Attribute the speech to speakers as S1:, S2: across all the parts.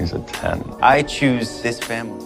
S1: He's a 10.
S2: I choose this family.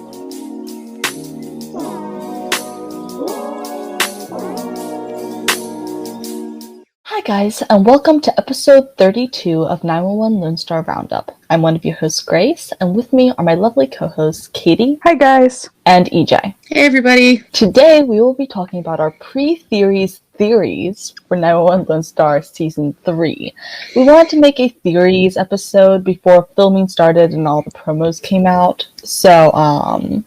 S3: Hi guys, and welcome to episode 32 of 911 Lone Star Roundup. I'm one of your hosts, Grace, and with me are my lovely co-hosts, Katie.
S4: Hi guys.
S3: And EJ.
S5: Hey everybody.
S3: Today we will be talking about our pre-theories for 911 Lone Star Season 3. We wanted to make a theories episode before filming started and all the promos came out. So,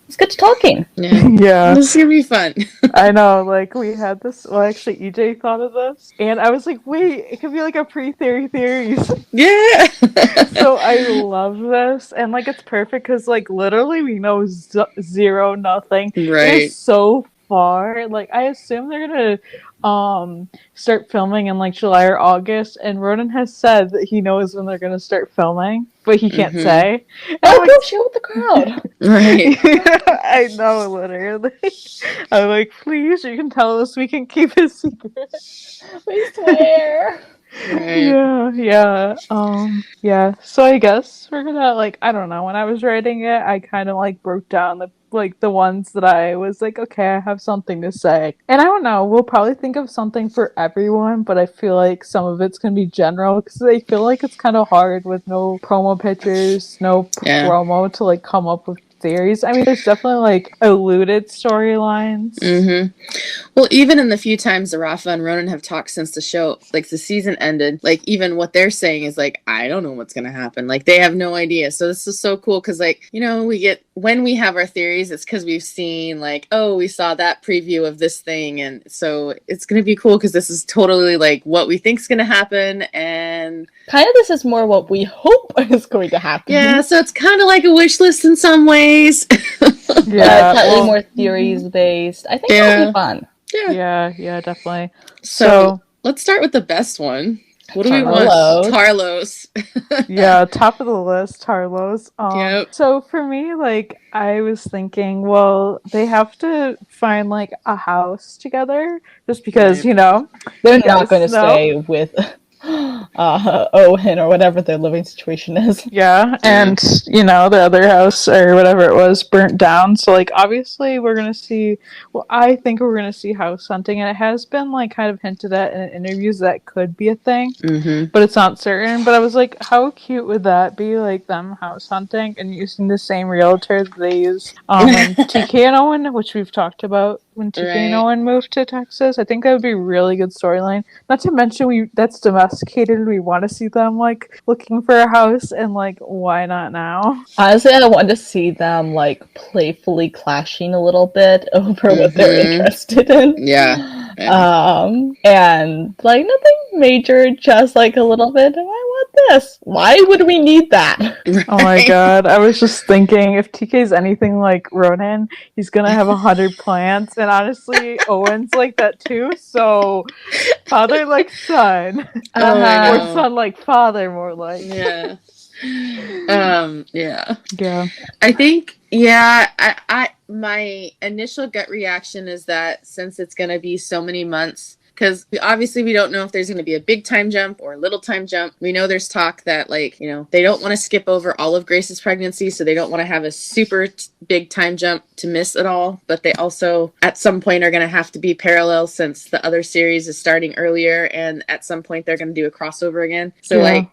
S3: let's get to talking.
S4: Yeah.
S5: This is gonna be fun.
S4: I know, like, we had this, well, actually, EJ thought of this, and I was like, wait, it could be like a pre-theories.
S5: Yeah.
S4: So I love this, and, like, it's perfect, because, like, literally we know zero, nothing.
S5: Right.
S4: It is so far. Like, I assume they're gonna start filming in like July or August, and Ronan has said that he knows when they're gonna start filming, but he can't say. And
S3: Oh,
S4: like,
S3: go share with the crowd.
S5: Right.
S4: I know, literally. I'm like, please, you can tell us, we can keep it secret.
S3: We swear.
S5: Right.
S4: Yeah. So I guess we're gonna, like, I don't know. When I was writing it, I kind of like broke down the ones that I was like, okay, I have something to say. And I don't know, we'll probably think of something for everyone, but I feel like some of it's gonna be general because I feel like it's kind of hard with no promo pictures, no promo to like come up with theories. I mean, there's definitely like alluded storylines.
S5: Mm-hmm. Well, even in the few times that Rafa and Ronan have talked since the show, like the season ended, like even what they're saying is like, I don't know what's gonna happen. Like they have no idea. So this is so cool because, like, you know, when we have our theories, it's because we've seen like, oh, we saw that preview of this thing, and so it's gonna be cool because this is totally like what we think's gonna happen, and
S3: kind of this is more what we hope is going to happen.
S5: Yeah, so it's kind of like a wish list in some ways.
S3: Yeah, slightly more theories based. I think it'll be fun.
S4: Yeah, definitely.
S5: So let's start with the best one. What do we want? Tarlos.
S4: Yeah, top of the list, Tarlos.
S5: Yep.
S4: So for me, like, I was thinking, well, they have to find like a house together, just because, you know,
S3: they're not going to stay with Owen or whatever their living situation is.
S4: Yeah, and you know, the other house or whatever it was burnt down. So like obviously we're gonna see, well, I think we're gonna see house hunting, and it has been like kind of hinted at in interviews that could be a thing, but it's not certain. But I was like, how cute would that be, like them house hunting and using the same realtor that they use when TK and Owen, which we've talked about when TK and Owen moved to Texas. I think that would be a really good storyline. Not to mention that's domesticated. We want to see them like looking for a house, and like, why not now?
S3: Honestly, I want to see them like playfully clashing a little bit over what they're interested in.
S5: Yeah.
S3: And like nothing major, just like a little bit. I want this. Why would we need that?
S4: Oh my god! I was just thinking, if TK's anything like Ronan, he's gonna have 100 plants, and honestly, Owen's like that too. So, father like son, or son like father, more like.
S5: Yeah. Yeah.
S4: I
S5: think, I my initial gut reaction is that since it's going to be so many months, because obviously we don't know if there's going to be a big time jump or a little time jump. We know there's talk that, like, you know, they don't want to skip over all of Grace's pregnancy, so they don't want to have a super big time jump to miss it all. But they also, at some point, are going to have to be parallel since the other series is starting earlier, and at some point they're going to do a crossover again. So, like,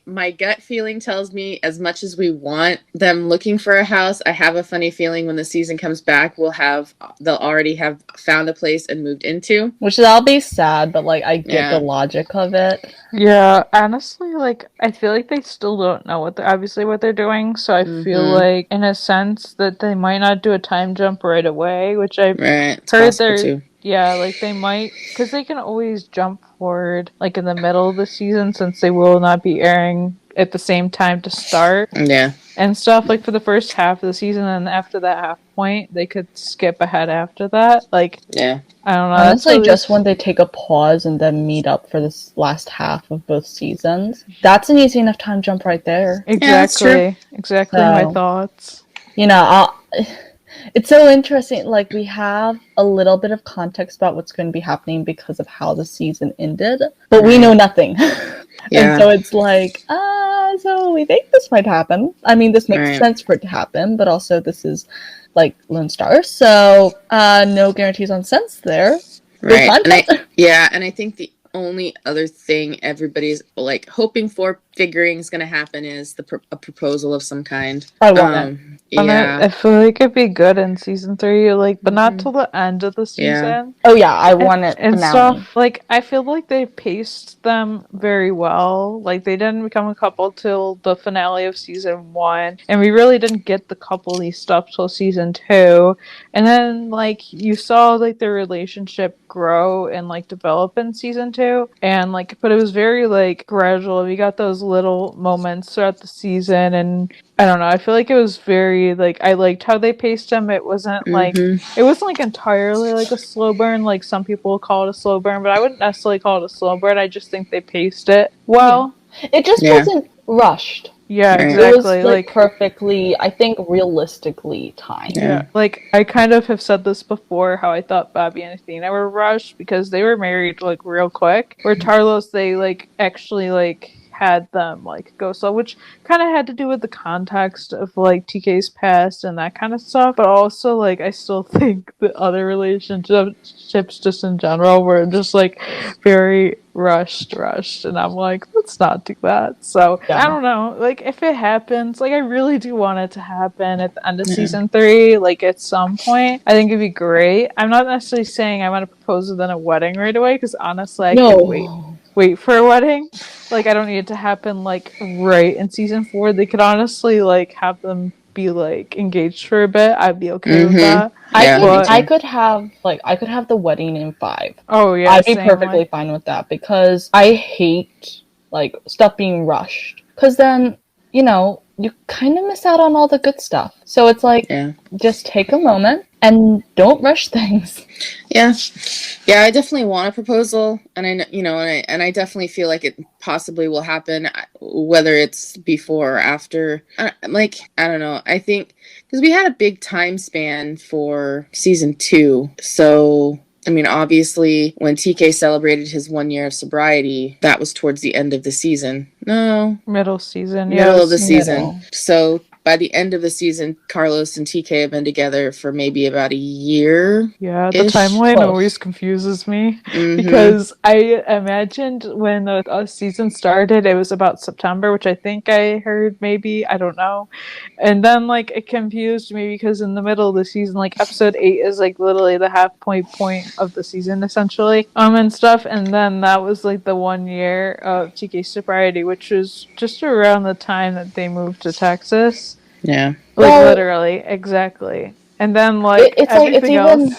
S5: my gut feeling tells me, as much as we want them looking for a house, I have a funny feeling when the season comes back, they'll already have found a place and moved into.
S3: Which is all be sad, but like I get the logic of it.
S4: Yeah, honestly, like I feel like they still don't know what they're doing, so I feel like in a sense that they might not do a time jump right away, which I've heard
S5: too.
S4: Yeah, like they might, because they can always jump forward like in the middle of the season, since they will not be airing at the same time to start.
S5: Yeah.
S4: And stuff, like for the first half of the season, and after that half point, they could skip ahead after that. Like,
S5: yeah.
S4: I don't know.
S3: Honestly, just when they take a pause and then meet up for this last half of both seasons, that's an easy enough time jump right there.
S4: Exactly. Exactly my thoughts.
S3: You know, it's so interesting. Like, we have a little bit of context about what's going to be happening because of how the season ended, but we know nothing. And so it's like, so we think this might happen. I mean, this makes
S5: Right.
S3: sense for it to happen, but also this is like Lone Star, so no guarantees on sense there. Good
S5: Right. And
S3: content.
S5: I think the only other thing everybody's like hoping for, figuring is going to happen is a proposal of some kind.
S3: I want it.
S4: And
S5: Yeah.
S4: I feel like it'd be good in season 3, like, but not
S5: Mhm.
S4: till the end of the season.
S5: Yeah.
S3: Oh yeah, I want it
S4: And
S3: finale.
S4: stuff. Like, I feel like they paced them very well. Like, they didn't become a couple till the finale of season 1, and we really didn't get the coupley stuff till season 2. And then, like, you saw like their relationship grow and like develop in season 2, and like, but it was very like gradual. We got those little moments throughout the season, and I don't know. I feel like it was very like, I liked how they paced them. It wasn't like entirely like a slow burn, like some people call it a slow burn, but I wouldn't necessarily call it a slow burn. I just think they paced it well.
S3: It just
S5: Yeah.
S3: wasn't rushed.
S4: Yeah,
S5: Right.
S3: It was
S4: exactly.
S3: like perfectly, I think, realistically timed.
S5: Yeah.
S4: Like, I kind of have said this before, how I thought Bobby and Athena were rushed because they were married like real quick. Where Tarlos, they like actually like had them like go slow, which kind of had to do with the context of like TK's past and that kind of stuff. But also, like, I still think the other relationships just in general were just like very rushed, and I'm like, let's not do that. So
S3: Yeah.
S4: I don't know, like, if it happens, like, I really do want it to happen at the end of
S5: Yeah.
S4: season 3, like at some point. I think it'd be great. I'm not necessarily saying I want to propose within a wedding right away, because honestly I
S3: No.
S4: could wait for a wedding. Like, I don't need it to happen like right in season 4. They could honestly like have them be like engaged for a bit. I'd be okay with that.
S5: Yeah,
S3: I could have the wedding in 5.
S4: Oh yeah,
S3: I'd be
S4: same
S3: perfectly
S4: way.
S3: fine with that because I hate like stuff being rushed. Because then, you know, you kind of miss out on all the good stuff. So it's like,
S5: Yeah.
S3: just take a moment and don't rush things.
S5: Yeah. Yeah, I definitely want a proposal, and I I definitely feel like it possibly will happen, whether it's before or after. I don't know. I think because we had a big time span for season 2, so I mean, obviously, when TK celebrated his 1 year of sobriety, that was towards the end of the season. No,
S4: Middle season.
S5: middle
S4: Yeah,
S5: of the season.
S3: middle.
S5: So by the end of the season, Carlos and TK have been together for maybe about a year.
S4: yeah, the
S5: Ish.
S4: timeline
S3: Close.
S4: always confuses me
S5: Mhm.
S4: because I imagined when the season started, it was about September, which I think I heard, maybe, I don't know. And then like it confused me because in the middle of the season, like episode 8 is like literally the halfway point of the season essentially, and stuff. And then that was like the 1 year of TK sobriety, which was just around the time that they moved to Texas.
S5: Yeah.
S4: Like,
S3: Well,
S4: literally, exactly. And then like
S3: it's
S4: everything
S3: even
S4: else.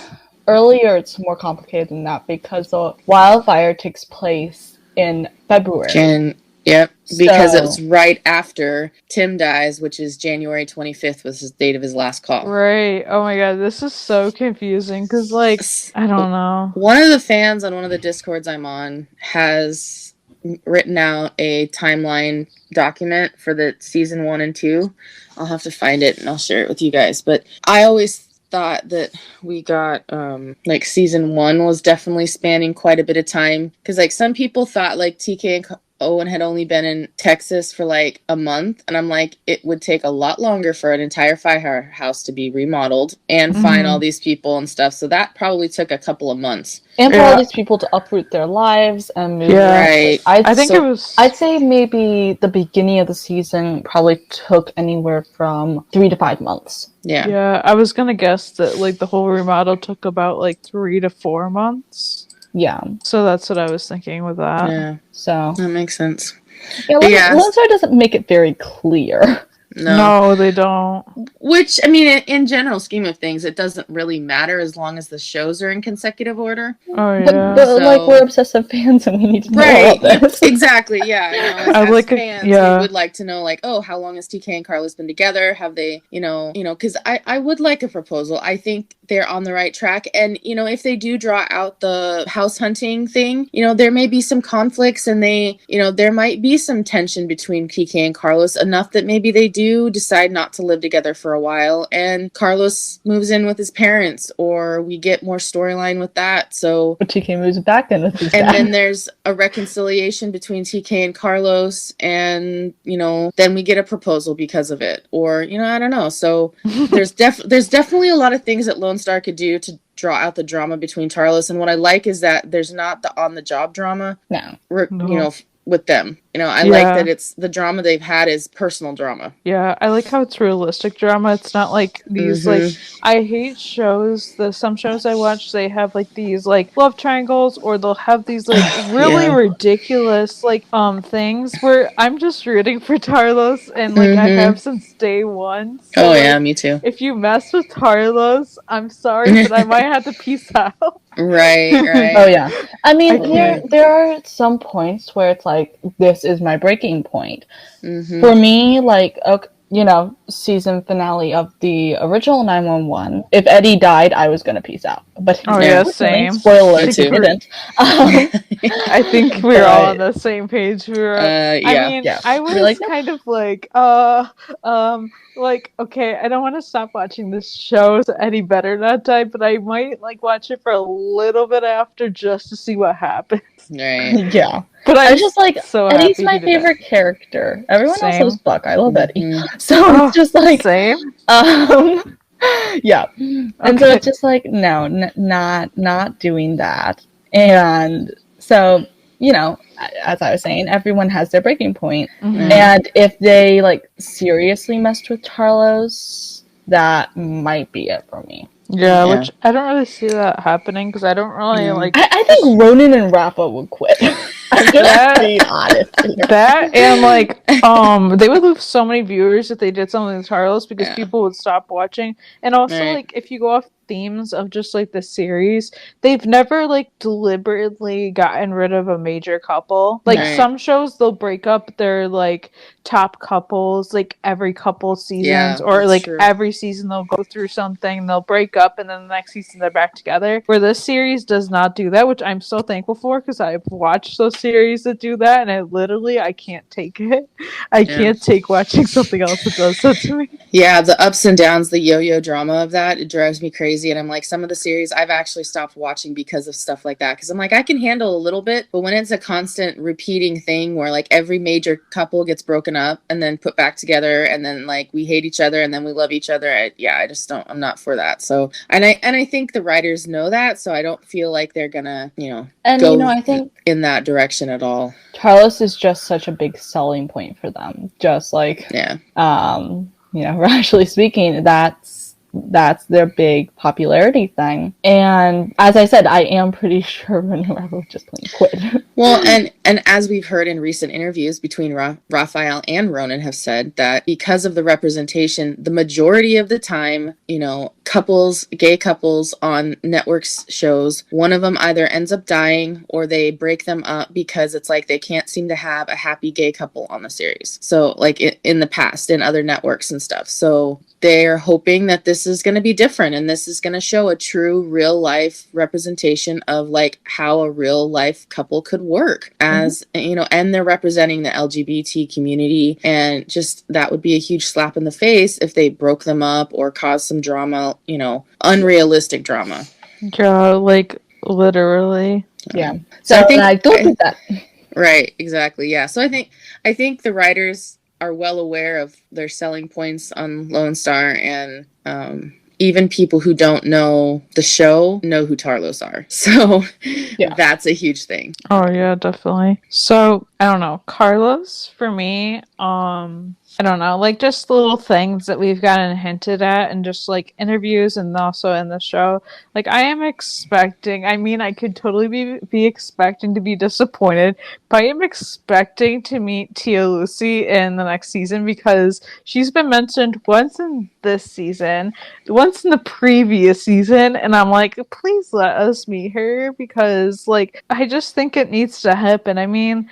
S3: earlier. It's more complicated than that because the wildfire takes place in February.
S5: Yep, because it
S3: So-
S5: was right after Tim dies, which is January 25th was his date of his last call.
S4: Right. Oh my god, this is so confusing because, like, I don't know.
S5: One of the fans on one of the Discords I'm on has written out a timeline document for the season 1 and 2. I'll have to find it and I'll share it with you guys. But I always thought that we got like season 1 was definitely spanning quite a bit of time, because like some people thought like TK and Owen had only been in Texas for like a month, and I'm like, it would take a lot longer for an entire firehouse to be remodeled and find all these people and stuff, so that probably took a couple of months.
S3: And for all these people to uproot their lives and move.
S4: Yeah.
S5: Right.
S4: I think it was.
S3: I'd say maybe the beginning of the season probably took anywhere from 3 to 5 months.
S5: Yeah.
S4: Yeah, I was gonna guess that like the whole remodel took about like 3 to 4 months.
S3: Yeah.
S4: So that's what I was thinking with that.
S5: Yeah,
S3: So
S5: that makes sense.
S3: yeah,
S5: Yeah.
S3: Lone Star doesn't make it very clear.
S4: No, they don't.
S5: Which, I mean, in general scheme of things, it doesn't really matter as long as the shows are in consecutive order.
S4: Oh yeah.
S3: But
S5: So-
S3: like we're obsessive fans and we need to know
S5: Right.
S3: all this.
S5: Exactly. Yeah. You know,
S4: I
S5: as
S4: like it-
S5: fans,
S4: yeah.
S5: we would like to know, like, oh, how long has TK and Carlos been together? Have they, because I would like a proposal. I think they're on the right track. And, if they do draw out the house hunting thing, there may be some conflicts, and there might be some tension between TK and Carlos, enough that maybe they do do decide not to live together for a while and Carlos moves in with his parents, or we get more storyline with that. So
S3: But TK moves back in with his
S5: and
S3: dad.
S5: then there's a reconciliation between TK and Carlos, and then we get a proposal because of it, or I don't know. So there's definitely a lot of things that Lone Star could do to draw out the drama between Tarlos. And what I like is that there's not the on the job drama.
S3: No.
S5: With them. I like that it's the drama they've had is personal drama.
S4: Yeah, I like how it's realistic drama. It's not like these like I hate shows. Some shows I watch, they have like these like love triangles, or they'll have these like really ridiculous like things where I'm just rooting for Tarlos, and like I have since day one. So,
S5: me too.
S4: If you mess with Tarlos, I'm sorry, but I might have to peace out.
S5: Right.
S3: Oh yeah. I mean, there are some points where it's like, this is my breaking point. For me, like, okay, season finale of the original 911. If Eddie died, I was gonna peace out. But
S4: same.
S3: Spoiler alert, he didn't.
S4: I think we're all on the same page. I was
S3: like,
S4: kind of like, okay, I don't want to stop watching this show, so Eddie better not die, but I might like watch it for a little bit after just to see what happens.
S5: Right.
S3: Yeah.
S4: But
S3: I was just like,
S4: so
S3: Eddie's my favorite character. Everyone else loves Buck. I love Eddie.
S4: So
S3: it's just like
S4: same.
S3: Yeah. And so it's just like, no, not doing that. And so, as I was saying, everyone has their breaking point. And if they like seriously messed with Carlos, that might be it for me.
S4: Yeah, which I don't really see that happening because I don't really like.
S3: I think Ronan and Rafa would quit. I'm just being honest here.
S4: That and like they would lose so many viewers if they did something with Carlos because people would stop watching. And also like if you go off themes of just like the series, they've never like deliberately gotten rid of a major couple. Like some shows they'll break up their like top couples like every couple seasons, or like every season they'll go through something, they'll break up, and then the next season they're back together. Where this series does not do that, which I'm so thankful for because I've watched those series that do that, and I can't take it. I can't take watching something else that does that to me.
S5: Yeah, the ups and downs, the yo-yo drama of that, it drives me crazy. And I'm like, some of the series I've actually stopped watching because of stuff like that. Because I'm like, I can handle a little bit, but when it's a constant repeating thing where like every major couple gets broken up and then put back together, and then like we hate each other and then we love each other, I just don't. I'm not for that. So and I think the writers know that, so I don't feel like they're gonna go
S3: I think
S5: in that direction at all.
S3: Carlos is just such a big selling point for them. Just like rationally speaking, that's their big popularity thing. And as I said, I am pretty sure Ronan will just plain quit.
S5: Well, and as we've heard in recent interviews between Raphael and Ronan have said that because of the representation, the majority of the time, gay couples on networks shows, one of them either ends up dying or they break them up because it's like they can't seem to have a happy gay couple on the series. So like in the past, in other networks and stuff. So they're hoping that this is going to be different, and this is going to show a true real life representation of like how a real life couple could work as and they're representing the LGBT community, and just that would be a huge slap in the face if they broke them up or caused some drama, unrealistic drama.
S4: Yeah, like literally.
S3: Yeah. So I don't think that.
S5: Right, exactly. Yeah. So I think the writers are well aware of their selling points on Lone Star, and even people who don't know the show know who Tarlos are. So that's a huge thing.
S4: Oh yeah, definitely. So I don't know, Carlos for me, I don't know, like just little things that we've gotten hinted at and just like interviews and also in the show. Like I am expecting, I could totally be expecting to be disappointed, but I am expecting to meet Tia Lucy in the next season because she's been mentioned once in this season, once in the previous season, and I'm like, please let us meet her because like I just think it needs to happen.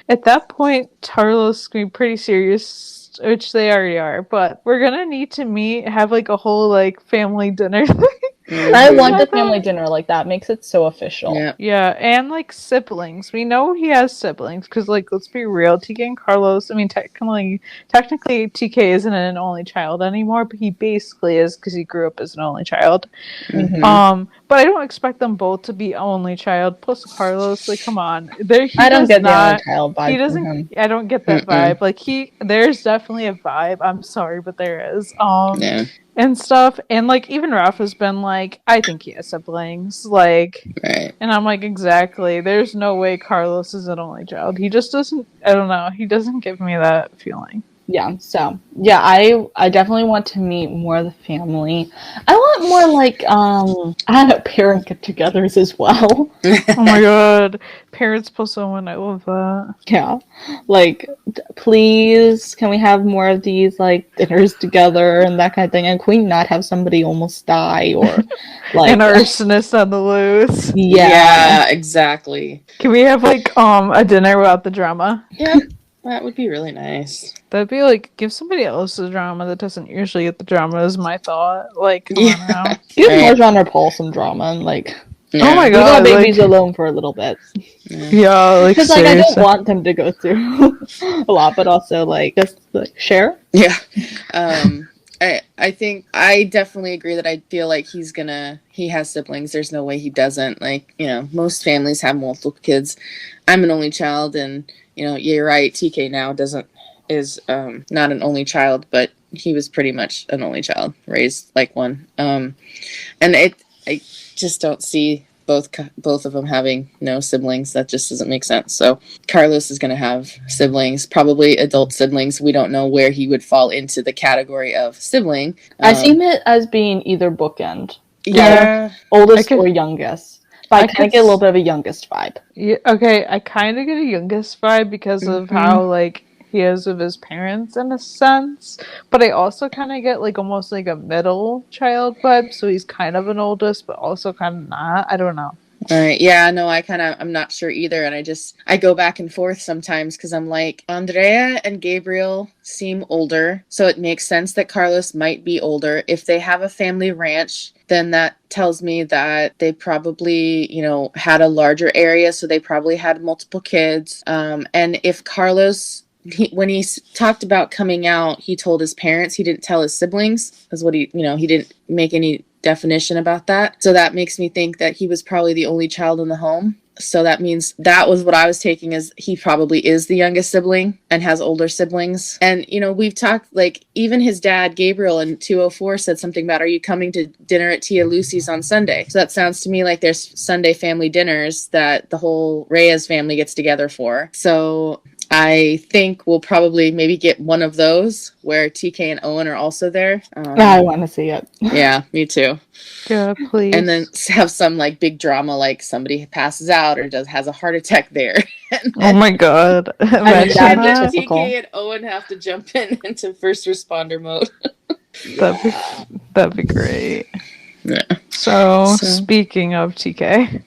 S4: At that point, Tarlos can be pretty serious, which they already are, but we're gonna need to have like a whole like family dinner thing
S3: I want the
S4: I thought-
S3: family dinner like that. Makes it so official.
S5: Yeah.
S4: Yeah, and like siblings. We know he has siblings because, like, let's be real. TK and Carlos. I mean, technically, TK isn't an only child anymore, but he basically is because he grew up as an only child.
S5: Mhm.
S4: But I don't expect them both to be only child. Plus, Carlos, like, come on, there he
S3: I don't
S4: does
S3: get the only
S4: not.
S3: child
S4: He
S3: vibe from
S4: doesn't.
S3: him.
S4: I don't get that
S5: Mm-mm.
S4: vibe. Like there's definitely a vibe. I'm sorry, but there is.
S5: Yeah.
S4: And stuff. And like even Ralph has been like, I think he has siblings. Like,
S5: Right.
S4: and I'm like, exactly. There's no way Carlos is an only child. He just doesn't. I don't know. He doesn't give me that feeling.
S3: Yeah, so yeah, I definitely want to meet more of the family. I want more like I don't know, parent get-togethers as well.
S4: Oh my god, parents plus someone. I love that.
S3: Yeah, like please, can we have more of these like dinners together and that kind of thing? And can we not have somebody almost die or like
S4: An arsonist on the loose.
S3: yeah.
S5: Exactly.
S4: Can we have like a dinner without the drama?
S5: Yeah. That would be really nice.
S4: That'd be like give somebody else the drama that doesn't usually get the drama. Is my thought. Like, come on now.
S3: Give
S5: Right.
S3: Marjan or Paul some drama and like
S4: Oh my
S3: leave
S4: god,
S3: our babies
S4: like,
S3: alone for a little bit.
S4: yeah, like
S3: Because like I don't
S4: seriously.
S3: want them to go through a lot, but also like just like share.
S5: Yeah. I think I definitely agree that I feel like he has siblings. There's no way he doesn't. Like, most families have multiple kids. I'm an only child, and you're right, TK now is not an only child, but he was pretty much an only child, raised like one. And I just don't see both of them having no siblings. That just doesn't make sense. So Carlos is going to have siblings, probably adult siblings. We don't know where he would fall into the category of sibling.
S3: I see it as being either bookend,
S5: Yeah.
S3: oldest
S4: I could-
S3: or youngest. But I kind of get a little bit of a youngest vibe.
S4: Yeah, okay, I kind of get a youngest vibe because of how like he is with his parents in a sense, but I also kind of get like almost like a middle child vibe. So he's kind of an oldest, but also kind of not. I don't know.
S5: All right. Yeah, no, I'm not sure either. And I go back and forth sometimes because I'm like, Andrea and Gabriel seem older. So it makes sense that Carlos might be older. If they have a family ranch, then that tells me that they probably, had a larger area. So they probably had multiple kids. And if Carlos, when he talked about coming out, he told his parents, he didn't tell his siblings, is what he didn't make any definition about that. So that makes me think that he was probably the only child in the home. So that means that was what I was taking as he probably is the youngest sibling and has older siblings. And, we've talked, like, even his dad, Gabriel, in 204 said something about, are you coming to dinner at Tia Lucy's on Sunday? So that sounds to me like there's Sunday family dinners that the whole Reyes family gets together for. So I think we'll probably maybe get one of those where TK and Owen are also there.
S3: I want to see it.
S5: Yeah, me too.
S4: Yeah, please.
S5: And then have some like big drama, like somebody passes out or has a heart attack there.
S4: Oh my god. Imagine
S3: that'd
S5: And
S3: be
S5: then
S4: that.
S3: typical.
S5: TK and Owen have to jump into first responder mode.
S4: That'd be great.
S5: Yeah.
S4: So,
S5: So-
S4: speaking of TK,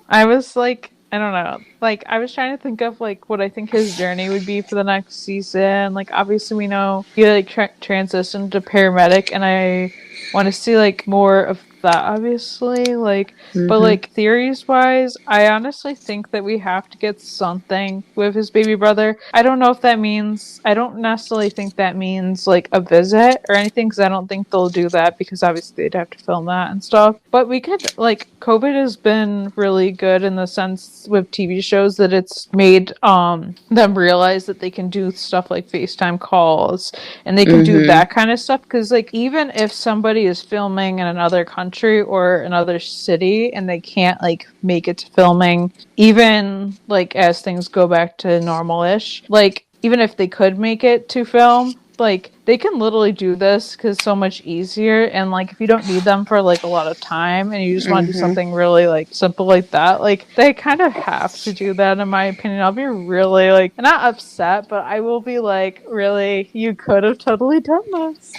S4: I was like, I don't know, like I was trying to think of like what I think his journey would be for the next season. Like obviously we know he like transitioned to paramedic, and I want to see like more of that obviously, like but like theories wise, I honestly think that we have to get something with his baby brother. I don't know if that means, I don't necessarily think that means like a visit or anything, because I don't think they'll do that because obviously they'd have to film that and stuff. But we could, like, COVID has been really good in the sense with TV shows that it's made them realize that they can do stuff like FaceTime calls and they can do that kind of stuff, because like even if somebody is filming in another country or another city and they can't like make it to filming, even like as things go back to normal-ish, like even if they could make it to film, like they can literally do this because so much easier. And like if you don't need them for like a lot of time and you just want to do something really like simple like that, like they kind of have to do that in my opinion. I'll be really like not upset, but I will be like, really, you could have totally done this.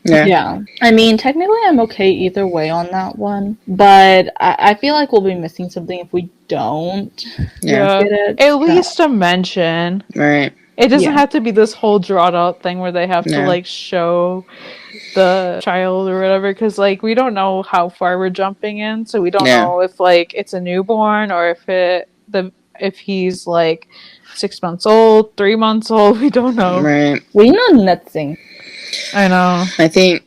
S3: Yeah. I mean, technically I'm okay either way on that one, but I feel like we'll be missing something if we don't
S5: Yeah.
S3: get it.
S4: At least a mention.
S5: Right.
S4: It doesn't
S3: Yeah.
S4: have to be this whole drawn out thing where they have to
S5: No.
S4: like show the child or whatever, because like we don't know how far we're jumping in, so we don't
S5: Yeah.
S4: know if like it's a newborn or if he's like 6 months old, 3 months old. We don't know.
S5: Right.
S3: We know nothing.
S4: I know.
S5: I think,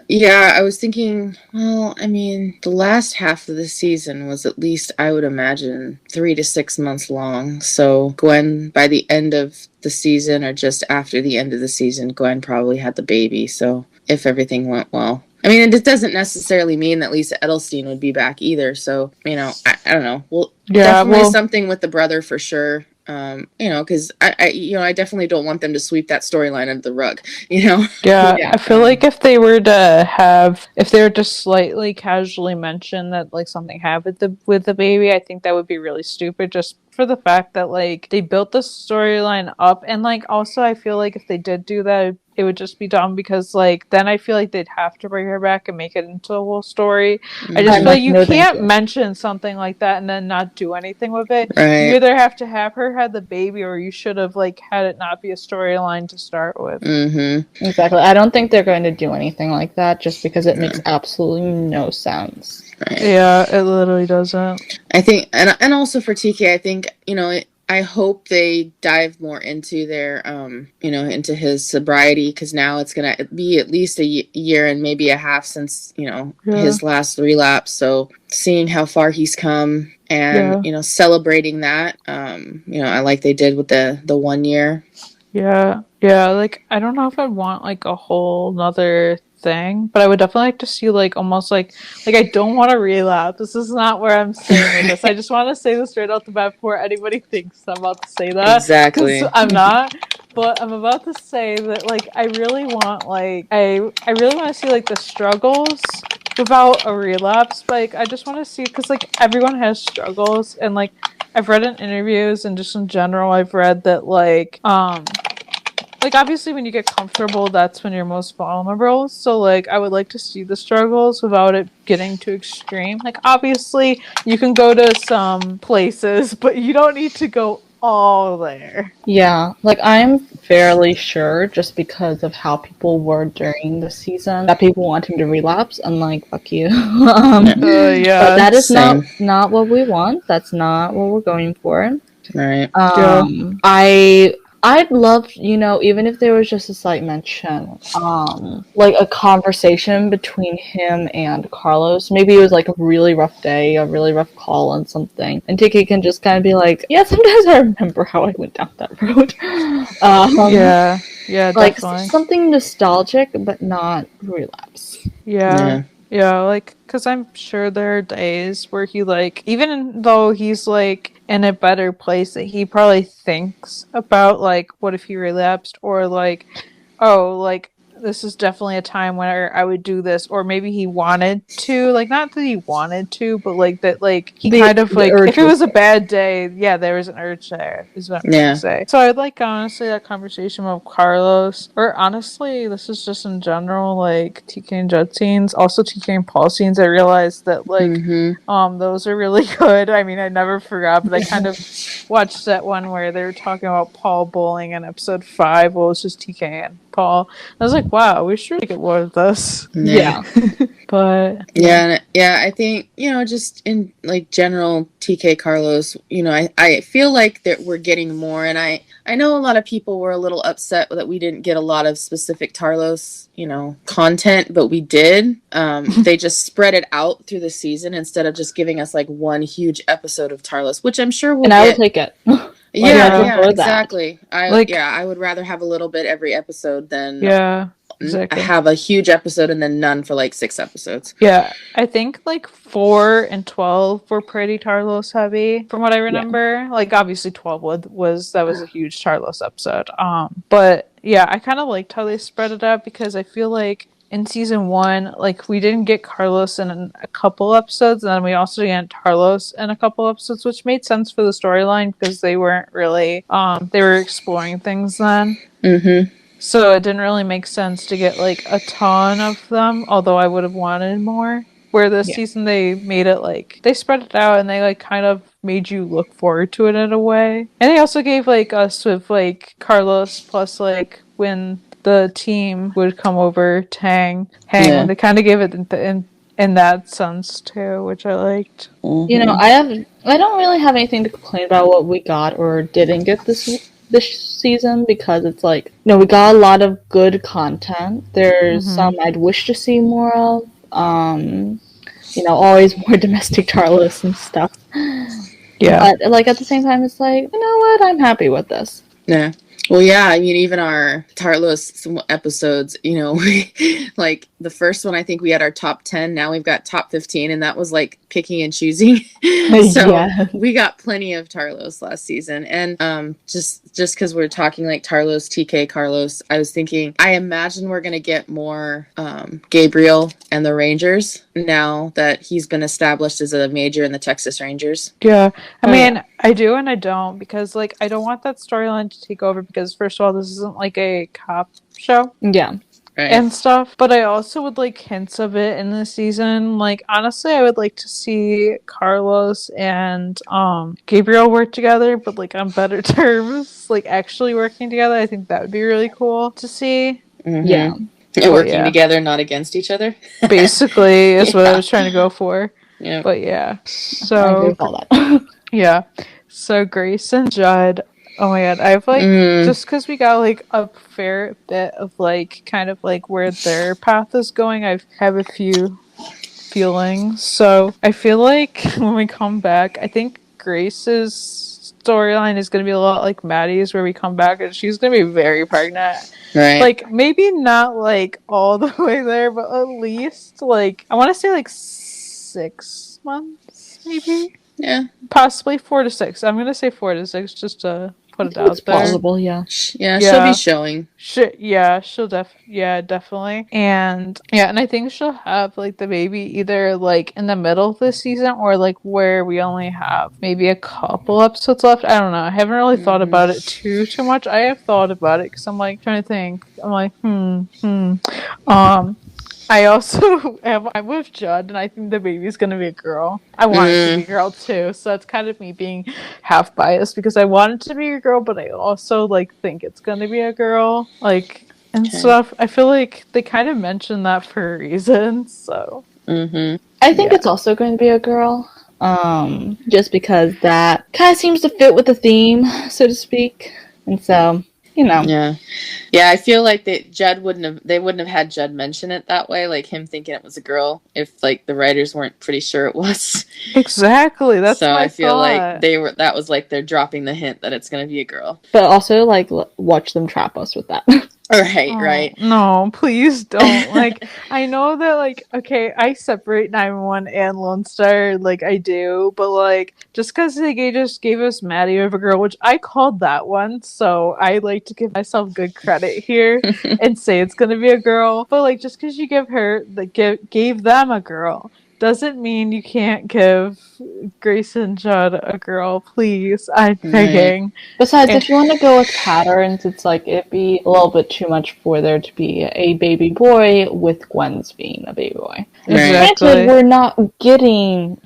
S5: yeah, I was thinking, well, I mean, the last half of the season was at least, I would imagine, 3 to 6 months long. So Gwen, by the end of the season or just after the end of the season, Gwen probably had the baby. So if everything went well. I mean, it doesn't necessarily mean that Lisa Edelstein would be back either. So, you know, I don't know. Well, definitely something with the brother for sure. You know, because I definitely don't want them to sweep that storyline under the rug, you know?
S4: Yeah, I feel like if they were to slightly casually mention that like something happened with the baby, I think that would be really stupid, just for the fact that like they built the storyline up, and like also I feel like if they did do that, it would just be dumb, because like then I feel like they'd have to bring her back and make it into a whole story. I just feel like you can't mention something like that and then not do anything with it.
S5: Right.
S4: You either have to have her have the baby, or you should have like had it not be a storyline to start with.
S5: Mm-hmm.
S3: Exactly. I don't think they're going to do anything like that, just because it makes absolutely no sense.
S5: Right.
S4: Yeah, it literally doesn't.
S5: I think, and also for TK, I think, you know, I hope they dive more into their, you know, into his sobriety, because now it's going to be at least a year and maybe a half since, you know, his last relapse. So seeing how far he's come and, you know, celebrating that, you know, I like they did with the 1 year.
S4: Yeah, like I don't know if I'd want like a whole nother thing, but I would definitely like to see like almost like I don't want to relapse. This is not where I'm saying with this. I just want to say this straight out the bat before anybody thinks I'm about to say that.
S5: Exactly.
S4: 'Cause I'm not. But I'm about to say that like I really want like I really want to see like the struggles without a relapse. Like I just want to see, because like everyone has struggles, and like I've read in interviews and just in general I've read that like obviously when you get comfortable, that's when you're most vulnerable. So like I would like to see the struggles without it getting too extreme. Like obviously you can go to some places, but you don't need to go all there.
S3: Yeah, like I'm fairly sure, just because of how people were during the season, that people want him to relapse, and like fuck you.
S4: Yeah,
S3: but that is not what we want. That's not what we're going for.
S5: Right.
S3: I'd love, you know, even if there was just a slight mention, like a conversation between him and Carlos. Maybe it was like a really rough day, a really rough call on something, and TK can just kind of be like, yeah, sometimes I remember how I went down that road.
S4: Yeah,
S3: like
S4: definitely.
S3: something nostalgic, but not relapse.
S4: Yeah, like, because I'm sure there are days where he, like, even though he's, like, in a better place, that he probably thinks about, like, what if he relapsed, or, like, oh, like, this is definitely a time where I would do this, or maybe he wanted to, like, not that he wanted to, but, like, that, like, he kind of, like, if it was a bad day, yeah, there was an urge there, is what I'm trying to say. So I'd like, honestly, that conversation with Carlos, or honestly, this is just in general, like, TK and Judd scenes, also TK and Paul scenes. I realized that, like, those are really good. I mean, I never forgot, but I kind of watched that one where they were talking about Paul bowling in episode 5. Well, it was just TK and Paul. I was like, wow, we should get more of this.
S3: Yeah.
S4: But
S5: yeah, I think, you know, just in like general TK Carlos, you know, I feel like that we're getting more, and I know a lot of people were a little upset that we didn't get a lot of specific Tarlos, you know, content, but we did. They just spread it out through the season instead of just giving us like one huge episode of Tarlos, which I'm sure we'll get.
S3: I would take it.
S5: Yeah, exactly. I would rather have a little bit every episode than have a huge episode and then none for like 6 episodes.
S4: Yeah, I think like 4 and 12 were pretty Tarlos heavy from what I remember. Like obviously 12 was a huge Tarlos episode. But yeah, I kind of liked how they spread it out, because I feel like in season 1, like we didn't get Carlos in a couple episodes, and then we also didn't get Carlos in a couple episodes, which made sense for the storyline because they weren't really they were exploring things then. So it didn't really make sense to get like a ton of them, although I would have wanted more. Where this season they made it like they spread it out, and they like kind of made you look forward to it in a way. And they also gave like us with like Carlos plus like when the team would come over to hang.
S5: Yeah.
S4: They kind of gave it in that sense too, which I liked.
S3: You know, I don't really have anything to complain about what we got or didn't get this season because it's like, we got a lot of good content. There's some I'd wish to see more of. Always more domestic Charlos and stuff.
S4: Yeah.
S3: But like at the same time, it's like, you know what? I'm happy with this.
S5: Yeah. Well, yeah, I mean, even our Tarlos episodes, like the first one, I think we had our top 10. Now we've got top 15, and that was like picking and choosing. So we got plenty of Tarlos last season. And just because we're talking like Tarlos, TK, Carlos, I was thinking, I imagine we're going to get more Gabriel and the Rangers now that he's been established as a major in the Texas Rangers.
S4: Yeah. I mean, I do and I don't because like I don't want that storyline to take over because first of all, this isn't like a cop show.
S3: Yeah.
S5: Right.
S4: And stuff, but I also would like hints of it in this season. Like honestly, I would like to see Carlos and Gabriel work together, but like on better terms, like actually working together. I think that would be really cool to see.
S5: Mm-hmm.
S3: Yeah.
S5: Working together, not against each other.
S4: Basically, is what I was trying to go for.
S5: Yeah.
S4: But yeah.
S3: I
S4: So
S3: agree with all that.
S4: yeah. So Grace and Judd. Oh my god, I've like just because we got like a fair bit of like kind of like where their path is going. I have a few feelings. So I feel like when we come back, I think Grace's storyline is going to be a lot like Maddie's, where we come back and she's going to be very pregnant.
S5: Right.
S4: Like maybe not like all the way there, but at least like I want to say like 6 months, maybe.
S5: Yeah.
S4: Possibly 4 to 6. I'm gonna say 4 to 6 just to put it out
S3: It's
S4: there.
S3: possible, yeah.
S5: Yeah, she'll be showing.
S4: She'll definitely. And I think she'll have like the baby either like in the middle of this season or like where we only have maybe a couple episodes left. I don't know. I haven't really thought about it too much. I have thought about it because I'm like trying to think. I'm like, I also I'm with Judd, and I think the baby's gonna be a girl. I want it to be a girl too, so that's kind of me being half biased because I want it to be a girl, but I also like think it's gonna be a girl, like and stuff. I feel like they kind of mentioned that for a reason. So
S3: I think it's also going to be a girl, just because that kind of seems to fit with the theme, so to speak, and so.
S5: Yeah, I feel like they wouldn't have had Judd mention it that way, like him thinking it was a girl, if like the writers weren't pretty sure it was.
S4: Exactly. That's
S5: so.
S4: My
S5: I feel
S4: thought.
S5: like that was like they're dropping the hint that it's going to be a girl.
S3: But also, like, watch them trap us with that.
S5: Right.
S4: No, please don't. Like, I know that, like, okay, I separate 911 and Lone Star, like, I do, but, like, just because they just gave us Maddie over girl, which I called that one, so I like to give myself good credit here and say it's gonna be a girl, but, like, just because you give her, like, gave them a girl, doesn't mean you can't give Grace and Judd a girl, please. I'm begging.
S3: Besides, if you want to go with patterns, it's like it'd be a little bit too much for there to be a baby boy with Gwen's being a baby boy.
S4: Exactly.
S3: Granted, we're not getting,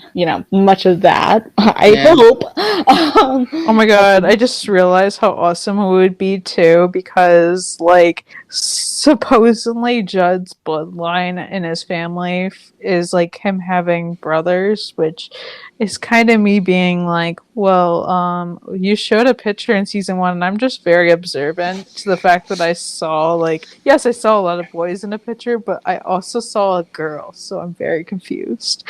S3: much of that. I hope.
S4: Oh my god, I just realized how awesome it would be too, because like supposedly Judd's bloodline in his family is like him having brothers, which is kind of me being like, well, you showed a picture in season 1 and I'm just very observant to the fact that I saw yes, I saw a lot of boys in the picture, but I also saw a girl, so I'm very confused.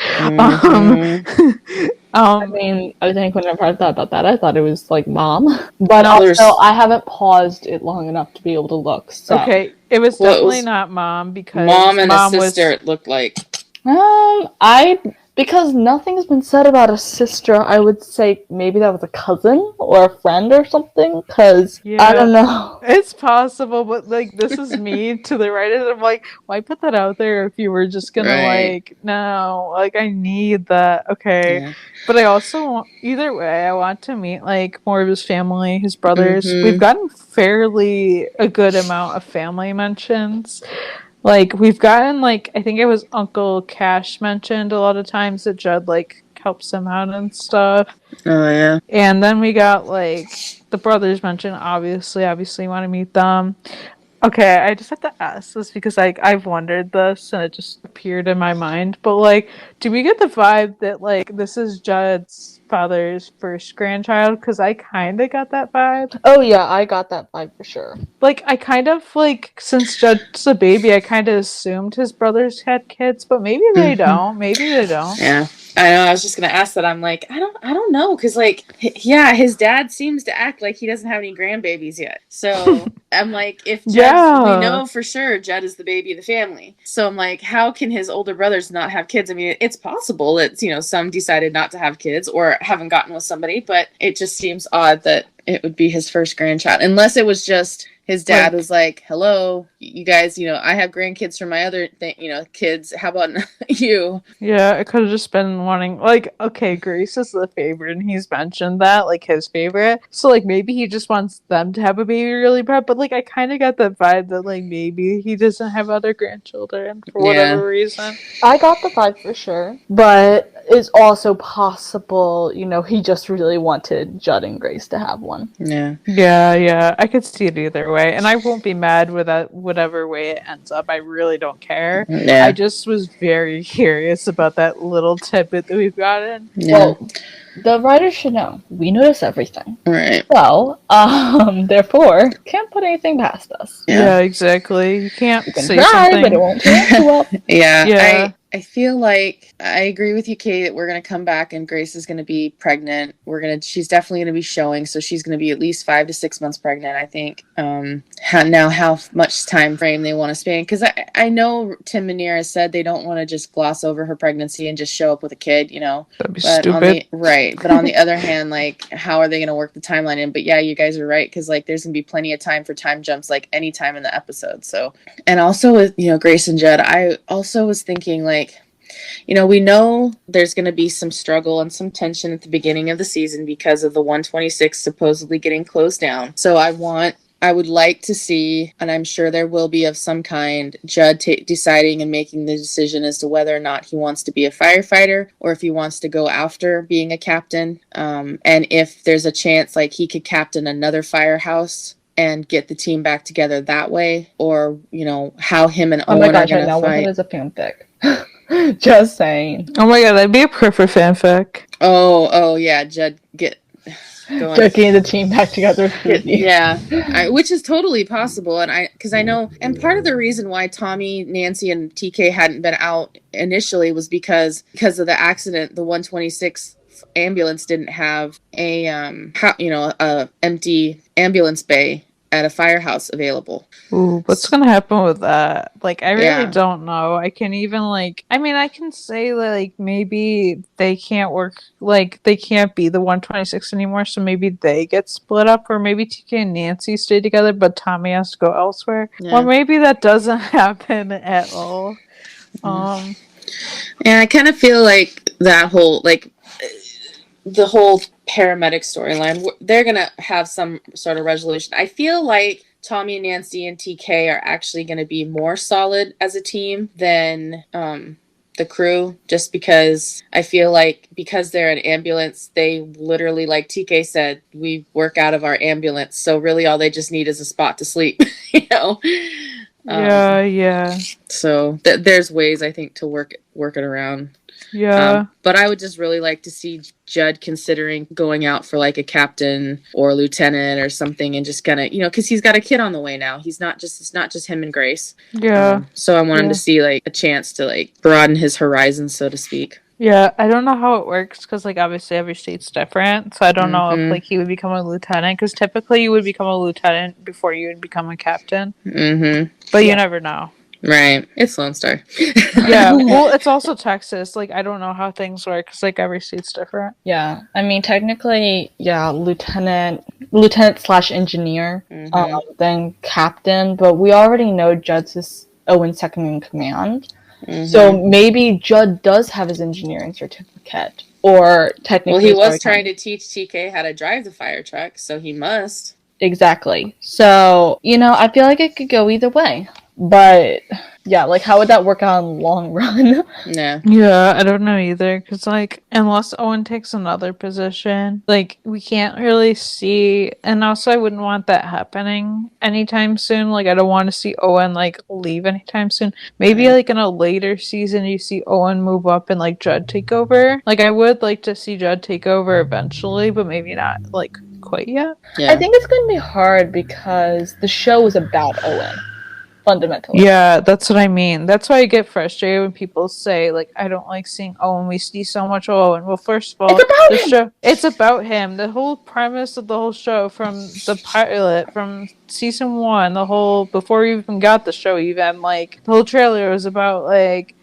S3: I mean, I think whenever I thought about that, I thought it was like mom, but
S5: No,
S3: also I haven't paused it long enough to be able to look. So.
S4: Okay, it was definitely not mom because
S5: mom and a sister. It looked like.
S3: Because nothing's been said about a sister, I would say maybe that was a cousin or a friend or something, because I don't know.
S4: It's possible, but, like, this is me to the writers. I'm like, why put that out there if you were just gonna, like, no, like, I need that, okay. Yeah. But I also, either way, I want to meet, like, more of his family, his brothers. We've gotten fairly a good amount of family mentions. Like, we've gotten, like, I think it was Uncle Cash mentioned a lot of times that Judd, like, like helps him out and stuff.
S5: Oh yeah.
S4: And then we got like the brothers mentioned. Obviously, you want to meet them. Okay, I just have to ask this because like I've wondered this and it just appeared in my mind. But like, do we get the vibe that like this is Judd's father's first grandchild? Because I kind of got that vibe.
S3: Oh yeah, I got that vibe for sure.
S4: Like I kind of like since Judd's a baby, I kind of assumed his brothers had kids, but maybe they don't. Maybe they don't.
S5: Yeah. I know. I was just gonna ask that. I'm like, I don't know, because like, yeah, his dad seems to act like he doesn't have any grandbabies yet. So I'm like, if Judd, we know for sure Judd is the baby of the family. So I'm like, how can his older brothers not have kids? I mean, it's possible. It's some decided not to have kids or haven't gotten with somebody, but it just seems odd that it would be his first grandchild, unless it was just his dad was like, hello, you guys, I have grandkids from my other kids. How about you?
S4: Yeah, it could have just been wanting, like, okay, Grace is the favorite, and he's mentioned that, like, his favorite. So, like, maybe he just wants them to have a baby really bad, but, like, I kind of got that vibe that, like, maybe he doesn't have other grandchildren for whatever reason.
S3: I got the vibe for sure, but it's also possible, he just really wanted Judd and Grace to have one.
S5: Yeah.
S4: Yeah, I could see it either way, and I won't be mad with that whatever way it ends up. I really don't care.
S5: Yeah.
S4: I just was very curious about that little tidbit that we've gotten.
S5: Yeah.
S3: Well, the writers should know. We notice everything.
S5: Right.
S3: So, therefore, can't put anything past us.
S4: Yeah, exactly. You can't
S3: You can
S4: say
S3: try,
S4: something.
S3: but it won't turn too well.
S5: Yeah. I feel like I agree with you, Kate, that we're going to come back and Grace is going to be pregnant. She's definitely going to be showing. So she's going to be at least 5 to 6 months pregnant, I think. How much time frame they want to span. Because I know Tim Minear has said they don't want to just gloss over her pregnancy and just show up with a kid,
S4: That'd be
S5: but
S4: stupid.
S5: But on the other hand, like, how are they going to work the timeline in? But yeah, you guys are right. Because like, there's going to be plenty of time for time jumps, like any time in the episode. So, and also with, Grace and Judd, I also was thinking like, we know there's going to be some struggle and some tension at the beginning of the season because of the 126 supposedly getting closed down. So I would like to see, and I'm sure there will be of some kind, Judd deciding and making the decision as to whether or not he wants to be a firefighter or if he wants to go after being a captain. And if there's a chance like he could captain another firehouse and get the team back together that way, or, how him and Owen are going to fight.
S3: What is a fanfic? Just saying.
S4: Oh my god, that'd be a perfect fanfic.
S5: Oh yeah, Judd get going.
S3: Getting the team back together.
S5: Yeah, which is totally possible, and because I know, and part of the reason why Tommy, Nancy, and TK hadn't been out initially was because of the accident. The 126 ambulance didn't have a empty ambulance bay at a firehouse available.
S4: Ooh, what's gonna happen with that? Like, I really don't know. I can even I can say like maybe they can't work, like they can't be the 126 anymore, so maybe they get split up, or maybe TK and Nancy stay together, but Tommy has to go elsewhere. Yeah. Or maybe that doesn't happen at all.
S5: And I kind of feel like that whole the whole paramedic storyline, they're gonna have some sort of resolution. I feel like Tommy, Nancy, and TK are actually going to be more solid as a team than the crew, just because I feel like because they're an ambulance, they literally, like TK said, we work out of our ambulance, so really all they just need is a spot to sleep.
S4: Yeah.
S5: So there's ways, I think, to work it around.
S4: Yeah.
S5: But I would just really like to see Judd considering going out for like a captain or a lieutenant or something, and just kind of, because he's got a kid on the way now. It's not just him and Grace.
S4: Yeah.
S5: So I want him to see like a chance to like broaden his horizons, so to speak.
S4: Yeah, I don't know how it works because, like, obviously every state's different. So I don't know if, like, he would become a lieutenant, because typically you would become a lieutenant before you would become a captain.
S5: Mm-hmm.
S4: But you never know.
S5: Right. It's Lone Star.
S4: Yeah. Well, it's also Texas. Like, I don't know how things work because, like, every state's different.
S3: Yeah. I mean, technically, lieutenant/engineer, then captain. But we already know Judd's Owen's second in command. Mm-hmm. So maybe Judd does have his engineering certificate, or technically.
S5: Well, he was trying to teach TK how to drive the fire truck, so he must.
S3: Exactly. So, I feel like it could go either way. But yeah, like how would that work out in the long run?
S5: Yeah.
S4: Yeah, I don't know either. Because, like, unless Owen takes another position, like, we can't really see. And also, I wouldn't want that happening anytime soon. Like, I don't want to see Owen, like, leave anytime soon. Maybe,
S5: Right.
S4: like, in a later season, you see Owen move up and, like, Judd take over. Like, I would like to see Judd take over eventually, but maybe not, like, quite yet.
S5: Yeah.
S3: I think it's going to be hard because the show is about Owen, fundamentally.
S4: Yeah, that's what I mean. That's why I get frustrated when people say, like, I don't like seeing Owen. We see so much Owen. Well, first of all,
S3: It's about
S4: the
S3: him!
S4: show, it's about him. The whole premise of the whole show, from the pilot, from season one, the whole, before we even got the show, even, like, the whole trailer was about, like,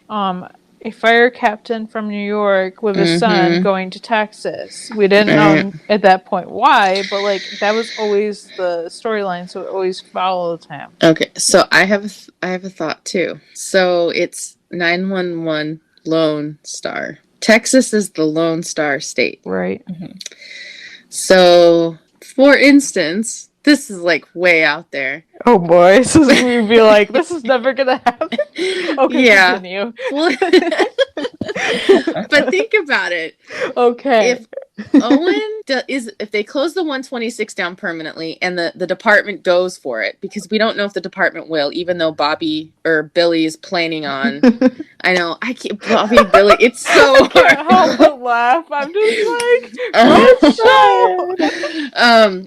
S4: a fire captain from New York with his son
S5: Mm-hmm.
S4: going to Texas. We didn't
S5: Right.
S4: know at that point why, but, like, that was always the storyline, so it always followed him.
S5: Okay, so I have a thought too. So it's 911 Lone Star. Texas is the Lone Star state.
S4: Right.
S5: So, for instance, this is like way out there.
S4: Oh boy, so we'd be like, this is never gonna happen. Okay,
S5: Yeah.
S4: continue.
S5: Well, but think about it.
S4: Okay.
S5: If Owen if they close the 126 down permanently and the department goes for it, because we don't know if the department will, even though Bobby or Billy is planning on. I know, I can't, Bobby, Billy, it's so
S4: I can't help
S5: hard.
S4: but laugh. I'm just like,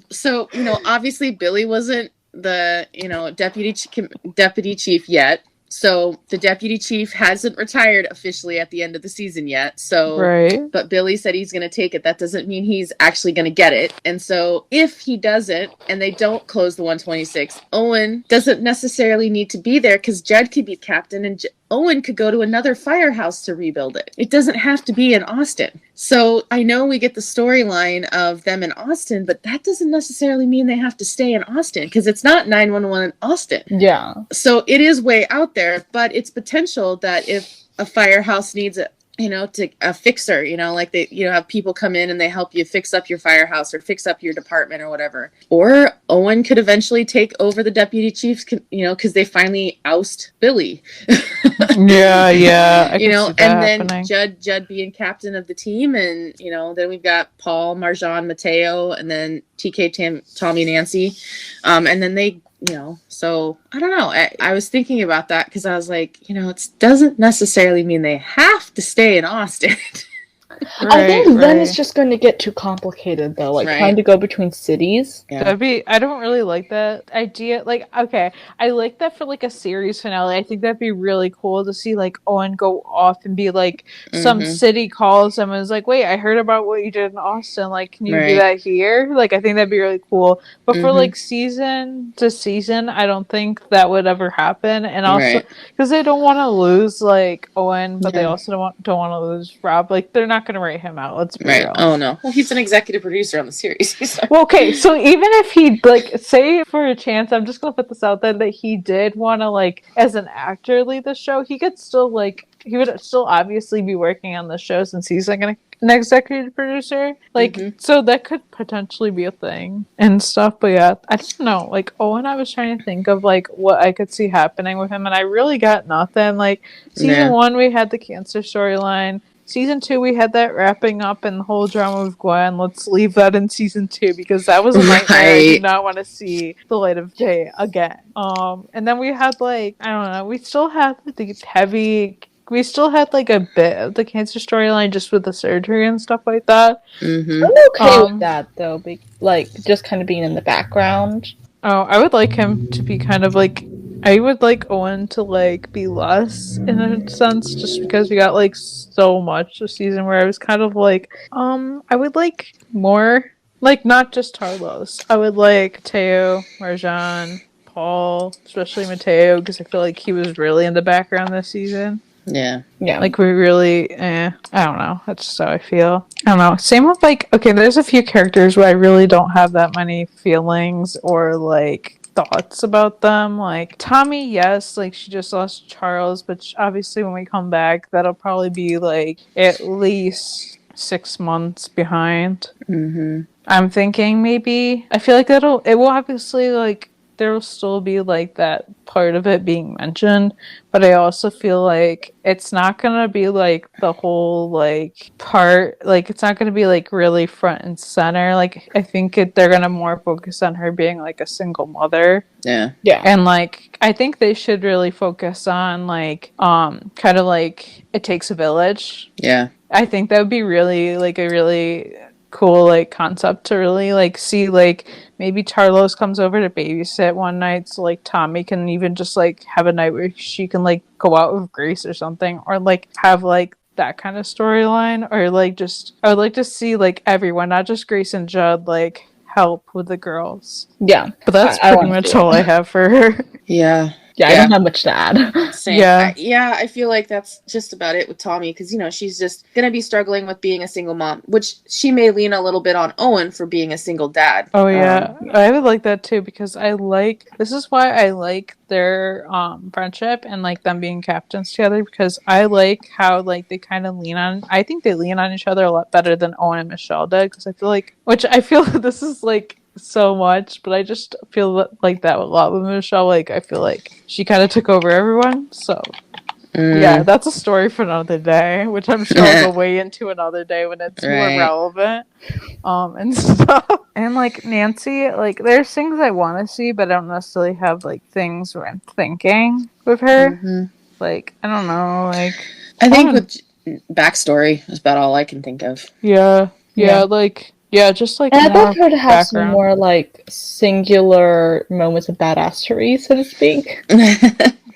S5: So, obviously Billy wasn't the, deputy chief yet. So the deputy chief hasn't retired officially at the end of the season yet. So,
S4: right.
S5: but Billy said he's going to take it. That doesn't mean he's actually going to get it. And so if he doesn't, and they don't close the 126, Owen doesn't necessarily need to be there because Judd could be captain and Owen could go to another firehouse to rebuild it. It doesn't have to be in Austin. So I know we get the storyline of them in Austin, but that doesn't necessarily mean they have to stay in Austin because it's not 911 in Austin.
S3: Yeah.
S5: So it is way out there, but it's potential that if a firehouse needs a fixer, like they, have people come in and they help you fix up your firehouse or fix up your department or whatever. Or Owen could eventually take over the deputy chiefs, because they finally oust Billy.
S4: Yeah. I can see that
S5: and then
S4: happening.
S5: Judd being captain of the team, and then we've got Paul, Marjan, Mateo, and then TK, Tommy, Nancy, and then they. So I don't know. I was thinking about that because I was like, it doesn't necessarily mean they have to stay in Austin.
S3: I think then it's just going to get too complicated, though. Like, trying to go between cities.
S5: Yeah.
S4: I don't really like that idea. Like, okay, I like that for, like, a series finale. I think that'd be really cool to see, like, Owen go off and be, like, some city calls him and is like, wait, I heard about what you did in Austin. Like, can you do that here? Like, I think that'd be really cool. But for, like, season to season, I don't think that would ever happen. And also, because they don't want to lose, like, Owen, but they also don't want to lose Rob. Like, they're not going to write him out. Let's be real.
S5: Oh no. Well, he's an executive producer on the series.
S4: Well, okay, so even if he, like, say for a chance, I'm just gonna put this out there, that he did want to, like, as an actor lead the show, he could still, like, he would still obviously be working on the show since he's, like, an executive producer. Like, so that could potentially be a thing and stuff. But yeah, I don't know. Like, Owen, I was trying to think of, like, what I could see happening with him, and I really got nothing. Like, season 1, we had the cancer storyline. Season 2, we had that wrapping up and the whole drama with Gwen. Let's leave that in season 2 because that was a nightmare. I do not want to see the light of day again. And then we had, like, I don't know, we still had like a bit of the cancer storyline just with the surgery and stuff like that.
S3: I'm okay with that, though. Like, just kind of being in the background.
S4: Oh, I would like him to be kind of like, I would like Owen to, like, be less in a sense, just because we got, like, so much this season where I was kind of like, I would like more, like, not just Tarlos. I would like Mateo, Marjan, Paul, especially Mateo, because I feel like he was really in the background this season.
S3: Yeah.
S4: Like, we really, I don't know. That's just how I feel. I don't know. Same with, like, okay, there's a few characters where I really don't have that many feelings or, like, thoughts about them. Like, Tommy, yes, like, she just lost Charles, but obviously when we come back, that'll probably be, like, at least 6 months behind. I'm thinking maybe, I feel like it will obviously, like, there will still be like that part of it being mentioned, but I also feel like it's not gonna be like the whole like part, like it's not gonna be like really front and center. Like I think they're gonna more focus on her being like a single mother.
S5: Yeah.
S4: And like I think they should really focus on like kind of like it takes a village.
S5: Yeah.
S4: I think that would be really like a really cool like concept to really like see. Like maybe Tarlos comes over to babysit one night, so like Tommy can even just like have a night where she can like go out with Grace or something, or like have like that kind of storyline, or like just I would like to see like everyone, not just Grace and Judd, like help with the girls.
S3: Yeah.
S4: But that's
S3: I
S4: pretty
S3: wanna
S4: much
S3: see it.
S4: all I have for her.
S5: Yeah.
S3: Yeah, I don't have much to add.
S5: Same.
S4: Yeah.
S5: I feel like that's just about it with Tommy, because, you know, she's just going to be struggling with being a single mom, which she may lean a little bit on Owen for being a single dad.
S4: Oh yeah, I would like that too, because this is why I like their friendship and like them being captains together, because I like how like they kind of I think they lean on each other a lot better than Owen and Michelle did, because I feel this is like so much, but I just feel like that a lot with Michelle. Like I feel like she kind of took over everyone, so yeah, that's a story for another day, which I'm sure I'll go way into another day when it's more relevant and stuff. And like Nancy, like there's things I want to see, but I don't necessarily have like things where I'm thinking with her. Like I don't know, like
S5: I think with backstory is about all I can think of.
S4: Yeah, like just like
S3: and I'd
S4: more
S3: love her to have some
S4: background.
S3: more like singular moments of badassery, so to speak.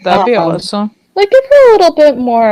S4: That'd be awesome.
S3: Like give her a little bit more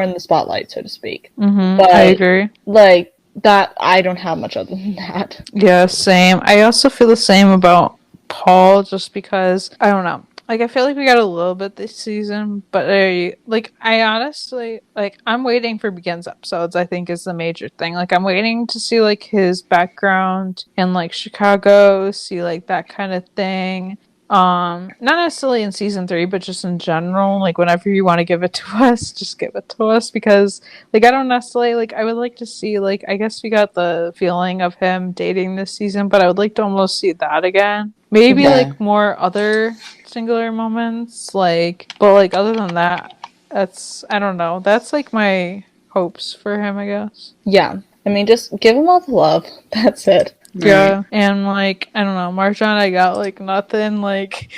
S3: in the spotlight, so to speak.
S4: But I agree.
S3: Like that, I don't have much other than that.
S4: Yeah, same. I also feel the same about Paul, just because I don't know. Like I feel like we got a little bit this season, but I honestly like I'm waiting for Begins episodes. I think is the major thing. Like I'm waiting to see like his background in like Chicago, see like that kind of thing. Not necessarily in season 3, but just in general. Like whenever you want to give it to us, just give it to us, because like I don't necessarily like I would like to see like I guess we got the feeling of him dating this season, but I would like to almost see that again. Maybe like more other singular moments, like but like other than that, that's I don't know. That's like my hopes for him, I guess.
S3: Yeah. I mean just give him all the love. That's it.
S4: Yeah, and like I don't know, Marjan, I got like nothing. Like,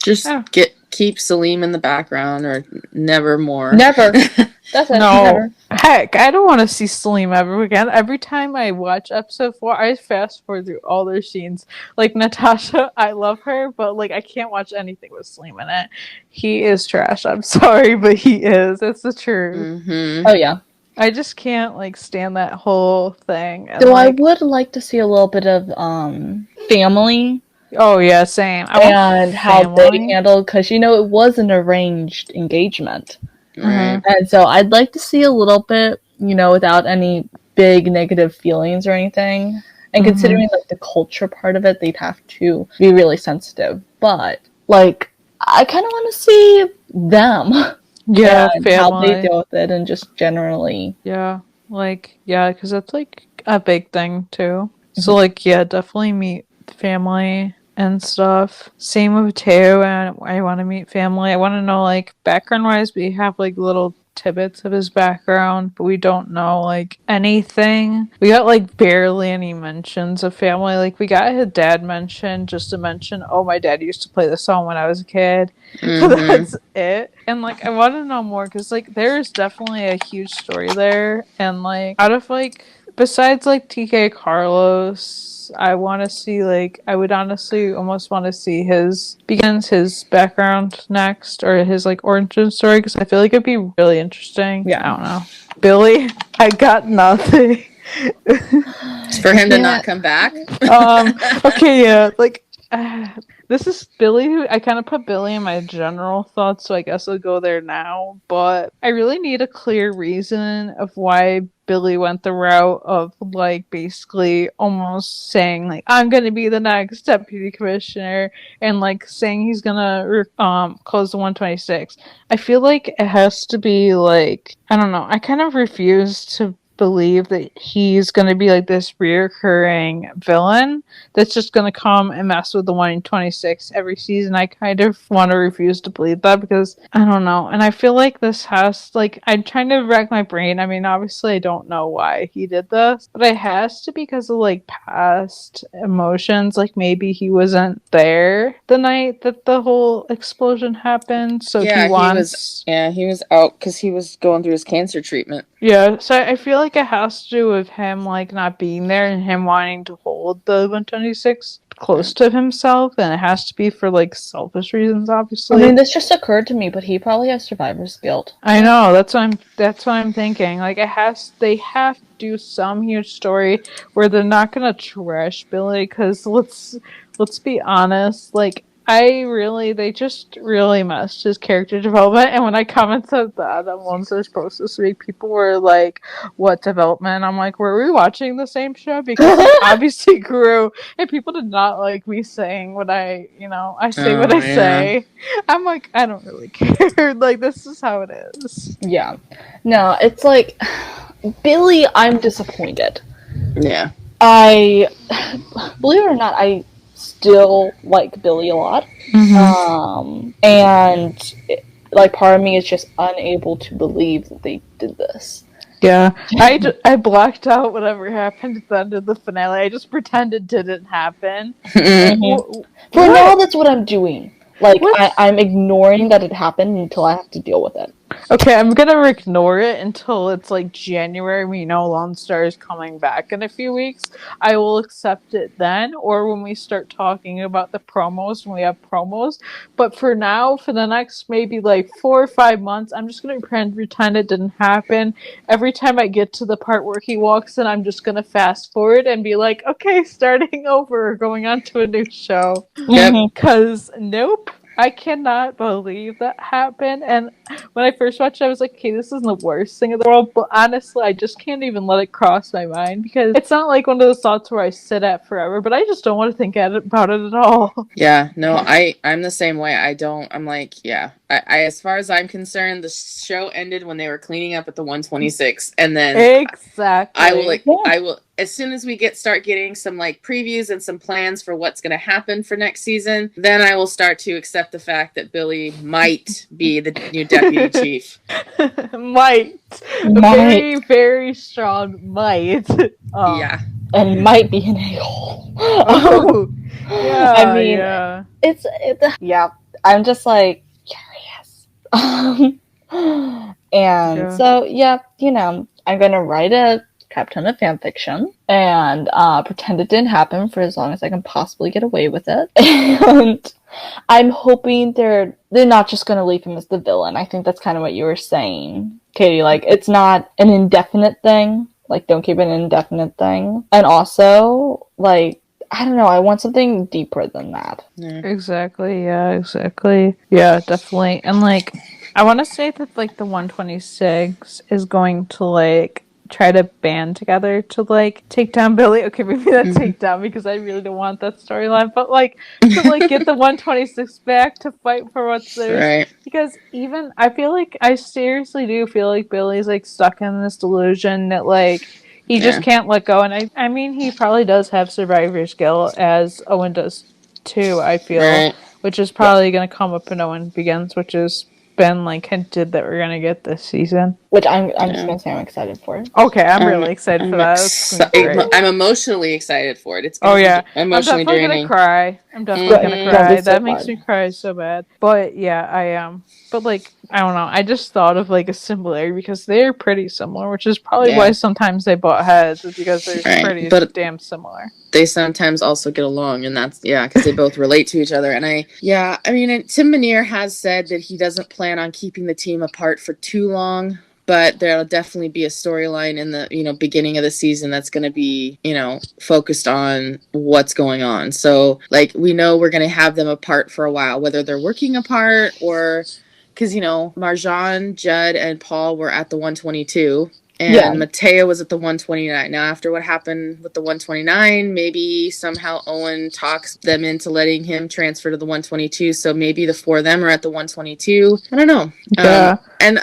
S5: just keep Salim in the background, or never more.
S3: Never. That's it.
S4: No,
S3: never.
S4: Heck, I don't want to see Salim ever again. Every time I watch episode 4, I fast forward through all their scenes. Like Natasha, I love her, but like I can't watch anything with Salim in it. He is trash. I'm sorry, but he is. It's the truth.
S3: Oh yeah.
S4: I just can't like stand that whole thing. And,
S3: So
S4: like,
S3: I would like to see a little bit of family.
S4: Oh yeah, same.
S3: And how they handled, because it was an arranged engagement, and so I'd like to see a little bit, without any big negative feelings or anything. And considering like the culture part of it, they'd have to be really sensitive. But like, I kind of want to see them.
S4: Yeah,
S3: and
S4: family.
S3: how they deal with it, and just generally.
S4: Yeah, because that's like a big thing too. So like, yeah, definitely meet family and stuff. Same with Teo, and I want to meet family. I want to know like background wise. We have like little tidbits of his background, but we don't know like anything. We got like barely any mentions of family. Like we got his dad mentioned, just to mention, oh, my dad used to play this song when I was a kid. But that's it. And like I want to know more, because like there's definitely a huge story there, and like out of like besides like TK Carlos, I want to see like I would honestly almost want to see his background next, or his like origin story, because I feel like it'd be really interesting.
S3: Yeah,
S4: I don't know. Billy, I got nothing.
S5: It's for him to not come back.
S4: Okay, yeah, like this is Billy, who I kind of put Billy in my general thoughts, so I guess I'll go there now. But I really need a clear reason of why Billy went the route of like basically almost saying like I'm gonna be the next deputy commissioner, and like saying he's gonna close the 126. I feel like it has to be like I don't know. I kind of refuse to believe that he's going to be like this reoccurring villain that's just going to come and mess with the 126 every season. I kind of want to refuse to believe that because I don't know. And I feel like this has, like, I'm trying to rack my brain. I mean, obviously, I don't know why he did this, but it has to be because of like past emotions. Like, maybe he wasn't there the night that the whole explosion happened. So
S5: Yeah,
S4: he wants.
S5: he was out because he was going through his cancer treatment.
S4: Yeah, so I feel like it has to do with him like not being there and him wanting to hold the 126 close to himself, and it has to be for like selfish reasons,
S3: I
S4: obviously.
S3: mean, this just occurred to me, but he probably has survivor's guilt.
S4: I know, that's what I'm thinking. Like they have to do some huge story where they're not gonna trash Billy, because let's be honest, like they just really messed his character development. And when I commented that on one of those posts this week, people were like, what development? I'm like, were we watching the same show? Because he obviously grew, and people did not like me saying what I say what I say. I'm like, I don't really care. Like, this is how it is.
S3: Yeah. No, it's like, Billy, I'm disappointed.
S5: Yeah.
S3: Believe it or not, I still like Billy a lot. And like, part of me is just unable to believe that they did this.
S4: Yeah, I blacked out whatever happened at the end of the finale. I just pretended it didn't happen.
S3: For now, that's what I'm doing. Like, I'm ignoring that it happened until I have to deal with it.
S4: Okay, I'm gonna ignore it until it's like January. We know Lone Star is coming back in a few weeks. I will accept it then, or when we start talking about the promos, when we have promos. But for now, for the next maybe like 4 or 5 months, I'm just gonna pretend it didn't happen. Every time I get to the part where he walks in, I'm just gonna fast forward and be like, okay, starting over, going on to a new show. Because nope. I cannot believe that happened. And when I first watched it, I was like, okay, this isn't the worst thing in the world. But honestly, I just can't even let it cross my mind, because it's not like one of those thoughts where I sit at forever, but I just don't want to think about it at all.
S5: Yeah, no, I'm the same way. I'm like, yeah. I as far as I'm concerned, the show ended when they were cleaning up at the 126, and then
S4: exactly.
S5: I will as soon as we start getting some like previews and some plans for what's going to happen for next season, then I will start to accept the fact that Billy might be the new deputy chief.
S4: Might. Very, very strong might.
S5: Yeah.
S3: And might be an a-hole.
S4: Oh, yeah.
S3: I mean, it's yeah. I'm just like curious. So yeah, I'm gonna write a crap ton of fan fiction and pretend it didn't happen for as long as I can possibly get away with it. And I'm hoping they're not just gonna leave him as the villain. I think that's kind of what you were saying, Katie. Like, it's not an indefinite thing. Like, don't keep it an indefinite thing. And also, like, I don't know, I want something deeper than that.
S5: Yeah.
S4: Exactly, yeah, exactly. Yeah, definitely. And, like, I want to say that, like, the 126 is going to, like, try to band together to, like, take down Billy. Okay, maybe not take down, because I really don't want that storyline. But, like, to, like, get the 126 back to fight for what's theirs.
S5: Right.
S4: Because even, I feel like, I seriously do feel like Billy's, like, stuck in this delusion that, like, he just can't let go. And I mean, he probably does have survivor's guilt, as Owen does too, I feel. Which is probably going to come up in Owen Begins, which has been, like, hinted that we're going to get this season.
S3: Which I'm just going to say I'm excited for.
S4: Okay, I'm really excited for that.
S5: I'm emotionally excited for it. It's
S4: I'm
S5: emotionally draining.
S4: definitely going to cry. That makes me cry so bad. But yeah, I am. But, like, I don't know. I just thought of, like, a similarity, because they're pretty similar, which is probably why sometimes they butt heads, is because they're pretty damn similar.
S5: They sometimes also get along, and that's, because they both relate to each other. And I mean, Tim Minear has said that he doesn't plan on keeping the team apart for too long, but there'll definitely be a storyline in the, beginning of the season that's going to be, focused on what's going on. So, like, we know we're going to have them apart for a while, whether they're working apart or... Because, Marjan, Judd, and Paul were at the 122, and Mateo was at the 129. Now, after what happened with the 129, maybe somehow Owen talks them into letting him transfer to the 122, so maybe the four of them are at the 122. I don't know.
S4: Yeah.
S5: And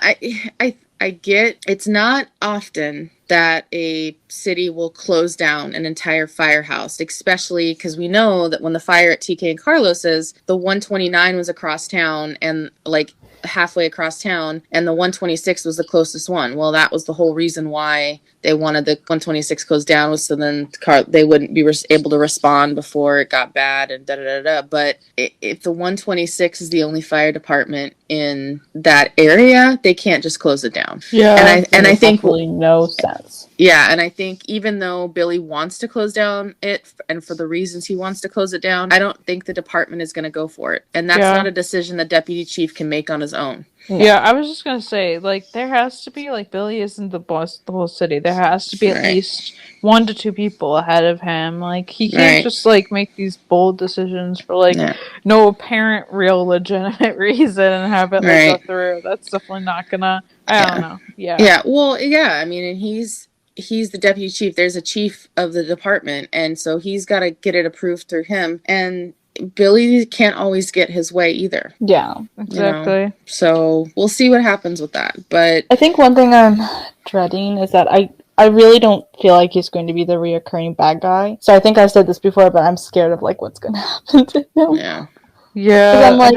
S5: I get it's not often that a city will close down an entire firehouse, especially because we know that when the fire at TK and Carlos's, the 129 was across town and like halfway across town, and the 126 was the closest one. Well, that was the whole reason why they wanted the 126 closed down, was so then they wouldn't be able to respond before it got bad and da da da da. But if the 126 is the only fire department in that area, they can't just close it down.
S4: Yeah.
S5: And I think
S3: absolutely no sense.
S5: yeah, and I think even though Billy wants to close down it, and for the reasons he wants to close it down, I don't think the department is going to go for it. And that's not a decision the deputy chief can make on his own.
S4: Yeah, I was just gonna say, like, there has to be, like, Billy isn't the boss of the whole city. There has to be at least 1 to 2 people ahead of him. Like, he can't just, like, make these bold decisions for, like, no apparent, real, legitimate reason and have it, like, go through. That's definitely not gonna, I don't know. Yeah, well,
S5: yeah, I mean, and he's the deputy chief. There's a chief of the department, and so he's got to get it approved through him. And Billy can't always get his way either.
S3: Yeah,
S4: exactly.
S5: You know? So we'll see what happens with that. But
S3: I think one thing I'm dreading is that I really don't feel like he's going to be the reoccurring bad guy. So I think I've said this before, but I'm scared of like what's going to happen to him.
S4: Yeah.
S3: I'm like,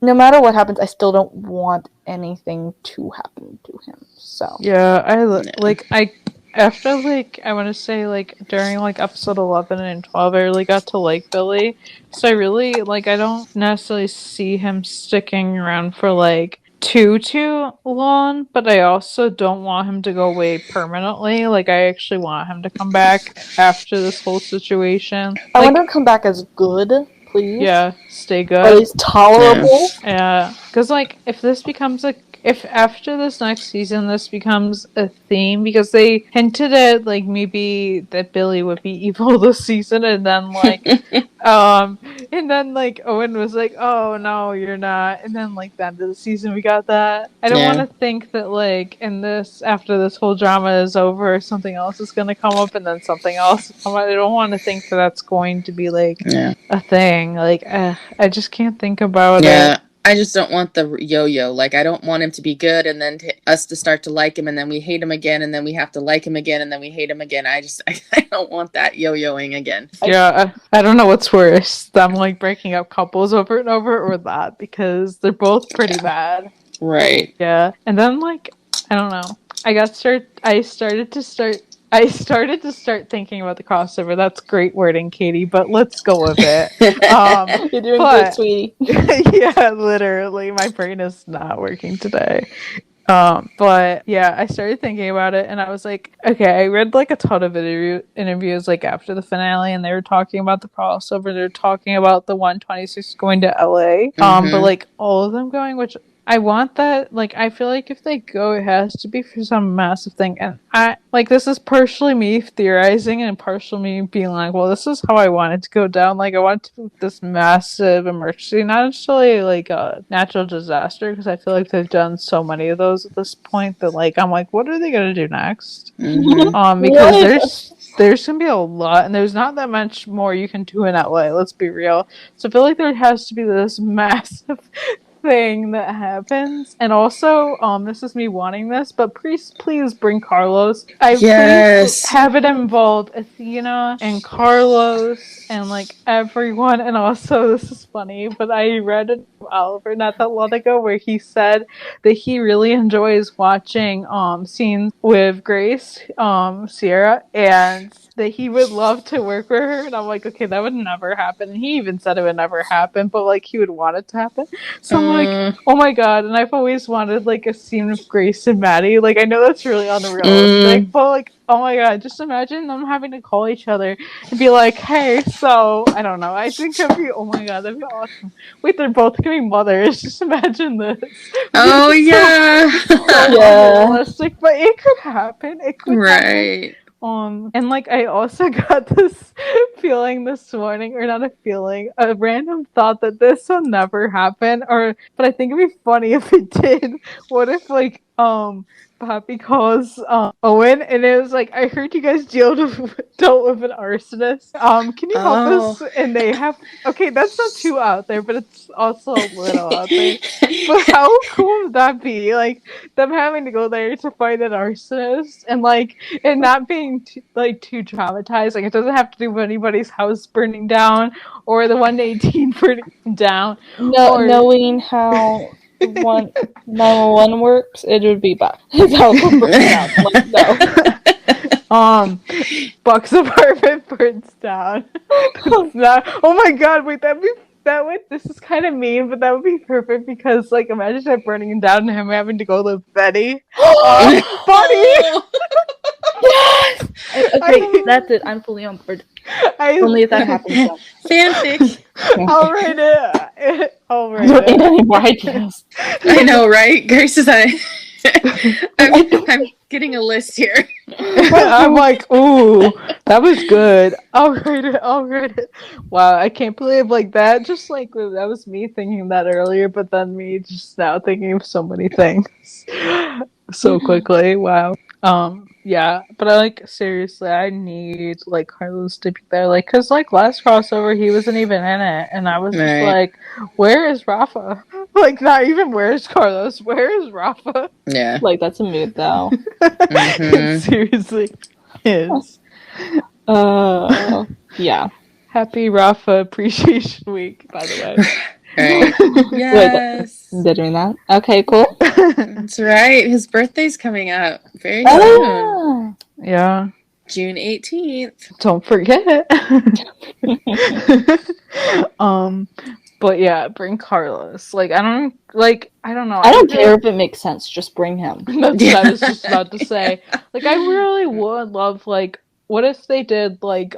S3: no matter what happens, I still don't want anything to happen to him. So
S4: yeah, after, like, I want to say, like, during, like, episode 11 and 12, I really got to like Billy. So I really, like, I don't necessarily see him sticking around for, like, too long, but I also don't want him to go away permanently. Like, I actually want him to come back after this whole situation.
S3: I want him to come back as good, please.
S4: Yeah, stay good.
S3: Or at least tolerable.
S4: Yeah, because, like, if after this next season this becomes a theme, because they hinted at, like, maybe that Billy would be evil this season, and then, like, Owen was like, oh, no, you're not, and then, like, the end of the season we got that. I don't want to think that, like, after this whole drama is over, something else is going to come up, and then something else will come up. I don't want to think that that's going to be, like, a thing. Like, I just can't think about it.
S5: I just don't want the yo-yo. Like, I don't want him to be good and then us to start to like him, and then we hate him again, and then we have to like him again, and then we hate him again. I don't want that yo-yoing again.
S4: Yeah, I don't know what's worse, them, like, breaking up couples over and over, or that, because they're both pretty bad.
S5: Right.
S4: Yeah, and then, like, I don't know. I started to start thinking about the crossover. That's great wording, Katie, but let's go with it.
S3: You're doing good, sweetie.
S4: Yeah, literally, my brain is not working today. But yeah, I started thinking about it, and I was like, okay, I read, like, a ton of interviews, like, after the finale, and they were talking about the crossover. They're talking about the 126 going to LA. But, like, all of them going, which I want that. Like, I feel like if they go, it has to be for some massive thing. And this is partially me theorizing and partially me being like, well, this is how I want it to go down. Like, I want to do this massive emergency, not necessarily like a natural disaster, because I feel like they've done so many of those at this point that, like, I'm like, what are they going to do next? Because there's going to be a lot, and there's not that much more you can do in LA, let's be real. So I feel like there has to be this massive thing that happens. And also, this is me wanting this, but please bring Carlos. Please have it involve Athena and Carlos and, like, everyone. And also, this is funny, but I read it from Oliver not that long ago where he said that he really enjoys watching scenes with Grace, Sierra, and that he would love to work with her. And I'm like, okay, that would never happen. And he even said it would never happen, but, like, he would want it to happen. So I'm like, oh my god. And I've always wanted, like, a scene with Grace and Maddie. Like, I know that's really unrealistic, but, like, oh my god, just imagine them having to call each other and be like, hey, so, I don't know. I think that'd be, oh my god, that'd be awesome. Wait, they're both gonna be mothers. Just imagine this.
S5: Oh, yeah.
S4: Unrealistic, but it could happen. It could happen. And, like, I also got this feeling this morning, or not a feeling, a random thought that this will never happen, but I think it'd be funny if it did. What if, like, Poppy calls Owen, and it was like, I heard you guys dealt with an arsonist. Can you help us? And they have, okay, that's not too out there, but it's also a little out there. But how cool would that be? Like them having to go there to find an arsonist, and like it not being too traumatized. Like it doesn't have to do with anybody's house burning down or the 118 burning down.
S3: No, knowing how 911 works, it would be bad. His house will burn down. Like, no.
S4: Buck's apartment burns down. Oh my god, wait, this is kind of mean, but that would be perfect because, like, imagine that burning down and him having to go live with Betty. Buddy!
S3: Yes! Okay, that's it. I'm fully on board. Only if that happens.
S5: Fanfic.
S4: I'll write it.
S3: I don't need any more ideas.
S5: I know, right? Grace is I'm getting a list here.
S4: I'm like, ooh, that was good. I'll write it. Wow, I can't believe like that. Just like that was me thinking that earlier, but then me just now thinking of so many things so quickly. Wow. Yeah, but I like seriously, I need like Carlos to be there, like, cause like last crossover he wasn't even in it, and I was just like, where is Rafa? Like, not even where is Carlos? Where is Rafa?
S5: Yeah,
S3: like that's a mood though.
S4: It seriously is.
S3: Yeah.
S4: Happy Rafa Appreciation Week, by the way.
S5: Right. Yes.
S3: Wait, they're doing that? Okay, cool.
S5: That's right. His birthday's coming up very soon.
S4: Yeah.
S5: June 18th.
S4: Don't forget. But yeah, bring Carlos. Like, I don't know.
S3: I don't care if it makes sense. Just bring him.
S4: That's what I was just about to say. Like, I really would love, like, what if they did, like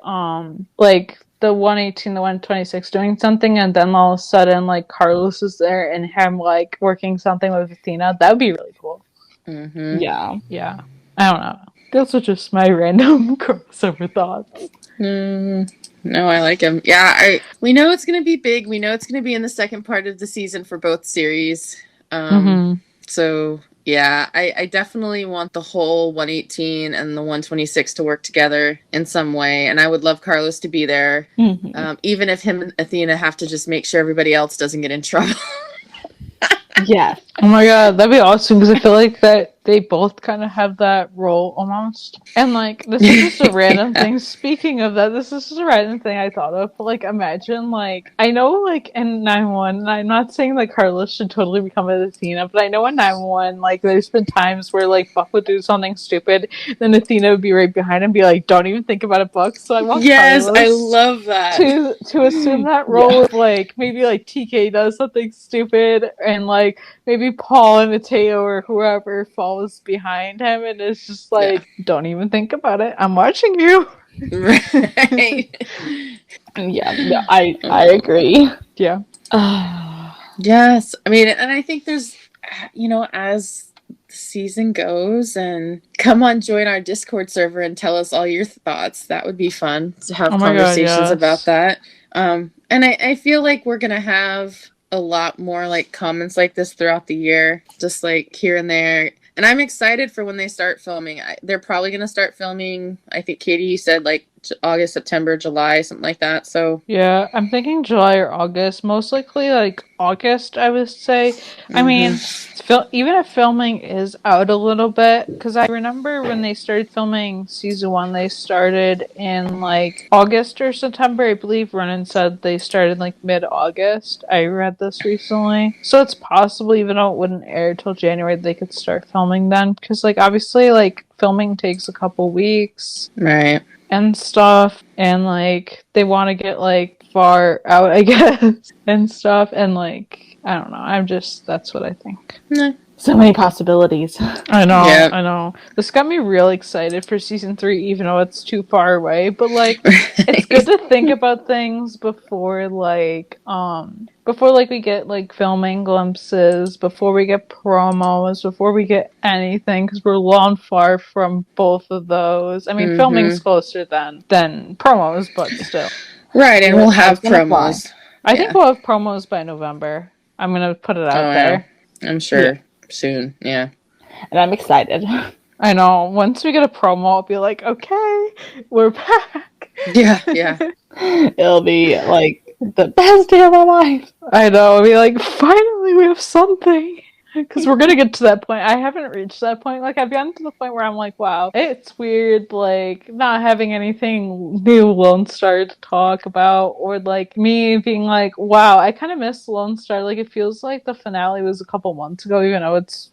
S4: the 118, the 126 doing something, and then all of a sudden, like, Carlos is there and him, like, working something with Athena? That would be really cool.
S5: Mm-hmm.
S4: Yeah. I don't know. Those are just my random crossover thoughts.
S5: No, I like him. Yeah, we know it's going to be big. We know it's going to be in the second part of the season for both series. So, yeah, I definitely want the whole 118 and the 126 to work together in some way. And I would love Carlos to be there. Even if him and Athena have to just make sure everybody else doesn't get in trouble.
S3: Yeah.
S4: Oh my god, that'd be awesome, because I feel like that they both kind of have that role almost. And like, this is just a random thing. Speaking of that, this is just a random thing I thought of. But like, imagine, like, I know, like, in 9-1, I'm not saying like Carlos should totally become a Athena, but I know in 9-1, like, there's been times where like Buck would do something stupid, then Athena would be right behind him and be like, don't even think about it, Buck. So I want
S5: Carlos, I
S4: Carlos
S5: love that.
S4: to assume that role of, like, maybe like TK does something stupid, and like maybe Paul and Mateo or whoever falls behind him, and it's just like, don't even think about it. I'm watching you.
S5: Right.
S3: Yeah, I agree.
S4: Yeah.
S5: Yes. I mean, and I think there's, as the season goes, and come on, join our Discord server and tell us all your thoughts. That would be fun to have conversations about that. And I feel like we're going to have a lot more like comments like this throughout the year, just like here and there. And I'm excited for when they start filming. They're probably going to start filming, I think Katie said like August, September, July, something like that. So yeah,
S4: I'm thinking July or August, most likely like August, I would say. I mean, even if filming is out a little bit, because I remember when they started filming season 1, they started in like August or September. I believe Ronan said they started like mid-August. I read this recently, so it's possible, even though it wouldn't air till January, they could start filming then, because like obviously like filming takes a couple weeks,
S5: right,
S4: and stuff, and like they want to get like far out, I guess, and stuff, and like I don't know, that's what I think.
S3: So many possibilities.
S4: I know. I know. This got me real excited for season 3, even though it's too far away. But like, it's good to think about things before we get like filming glimpses, before we get promos, before we get anything, because we're long far from both of those. I mean, filming's closer than promos, but still.
S5: Right, and we'll have promos.
S4: I think we'll have promos by November. I'm gonna put it out there.
S5: I'm sure. Soon, yeah.
S3: and I'm excited.
S4: I know. Once we get a promo, I'll be like, okay, we're back.
S5: Yeah, yeah.
S3: It'll be like the best day of my life.
S4: I know. I'll be like, finally, we have something. Because we're gonna get to that point. I haven't reached that point. Like, I've gotten to the point where I'm like, wow, it's weird, like, not having anything new Lone Star to talk about, or like me being like, wow, I kind of miss Lone Star. Like, it feels like the finale was a couple months ago, even though it's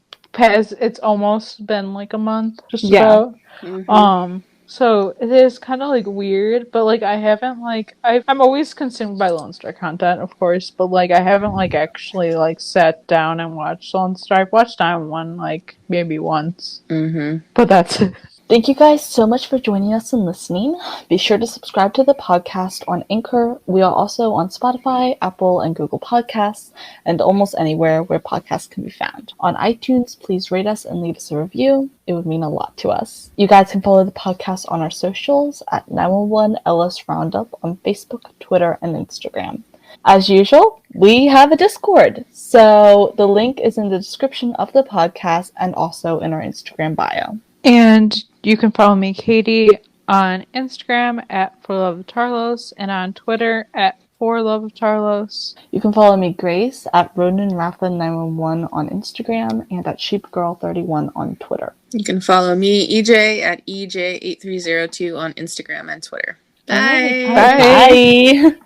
S4: almost been like a month, just
S3: Yeah.
S4: about.
S5: Mhm.
S4: So it is kind of like weird, but like I haven't like I'm always consumed by Lone Star content, of course, but like I haven't like actually like sat down and watched Lone Star. I've watched Diamond One like maybe once,
S5: Mhm.
S4: but that's it.
S3: Thank you guys so much for joining us and listening. Be sure to subscribe to the podcast on Anchor. We are also on Spotify, Apple, and Google Podcasts, and almost anywhere where podcasts can be found. On iTunes, please rate us and leave us a review. It would mean a lot to us. You guys can follow the podcast on our socials at 911 LS Roundup on Facebook, Twitter, and Instagram. As usual, we have a Discord, so the link is in the description of the podcast and also in our Instagram bio.
S4: And you can follow me, Katie, on Instagram at For Love of Tarlos and on Twitter at For Love of Tarlos.
S3: You can follow me, Grace, at RonanRathlin911 on Instagram and at SheepGirl31 on Twitter.
S5: You can follow me, EJ, at EJ8302 on Instagram and Twitter. Bye.
S3: Bye.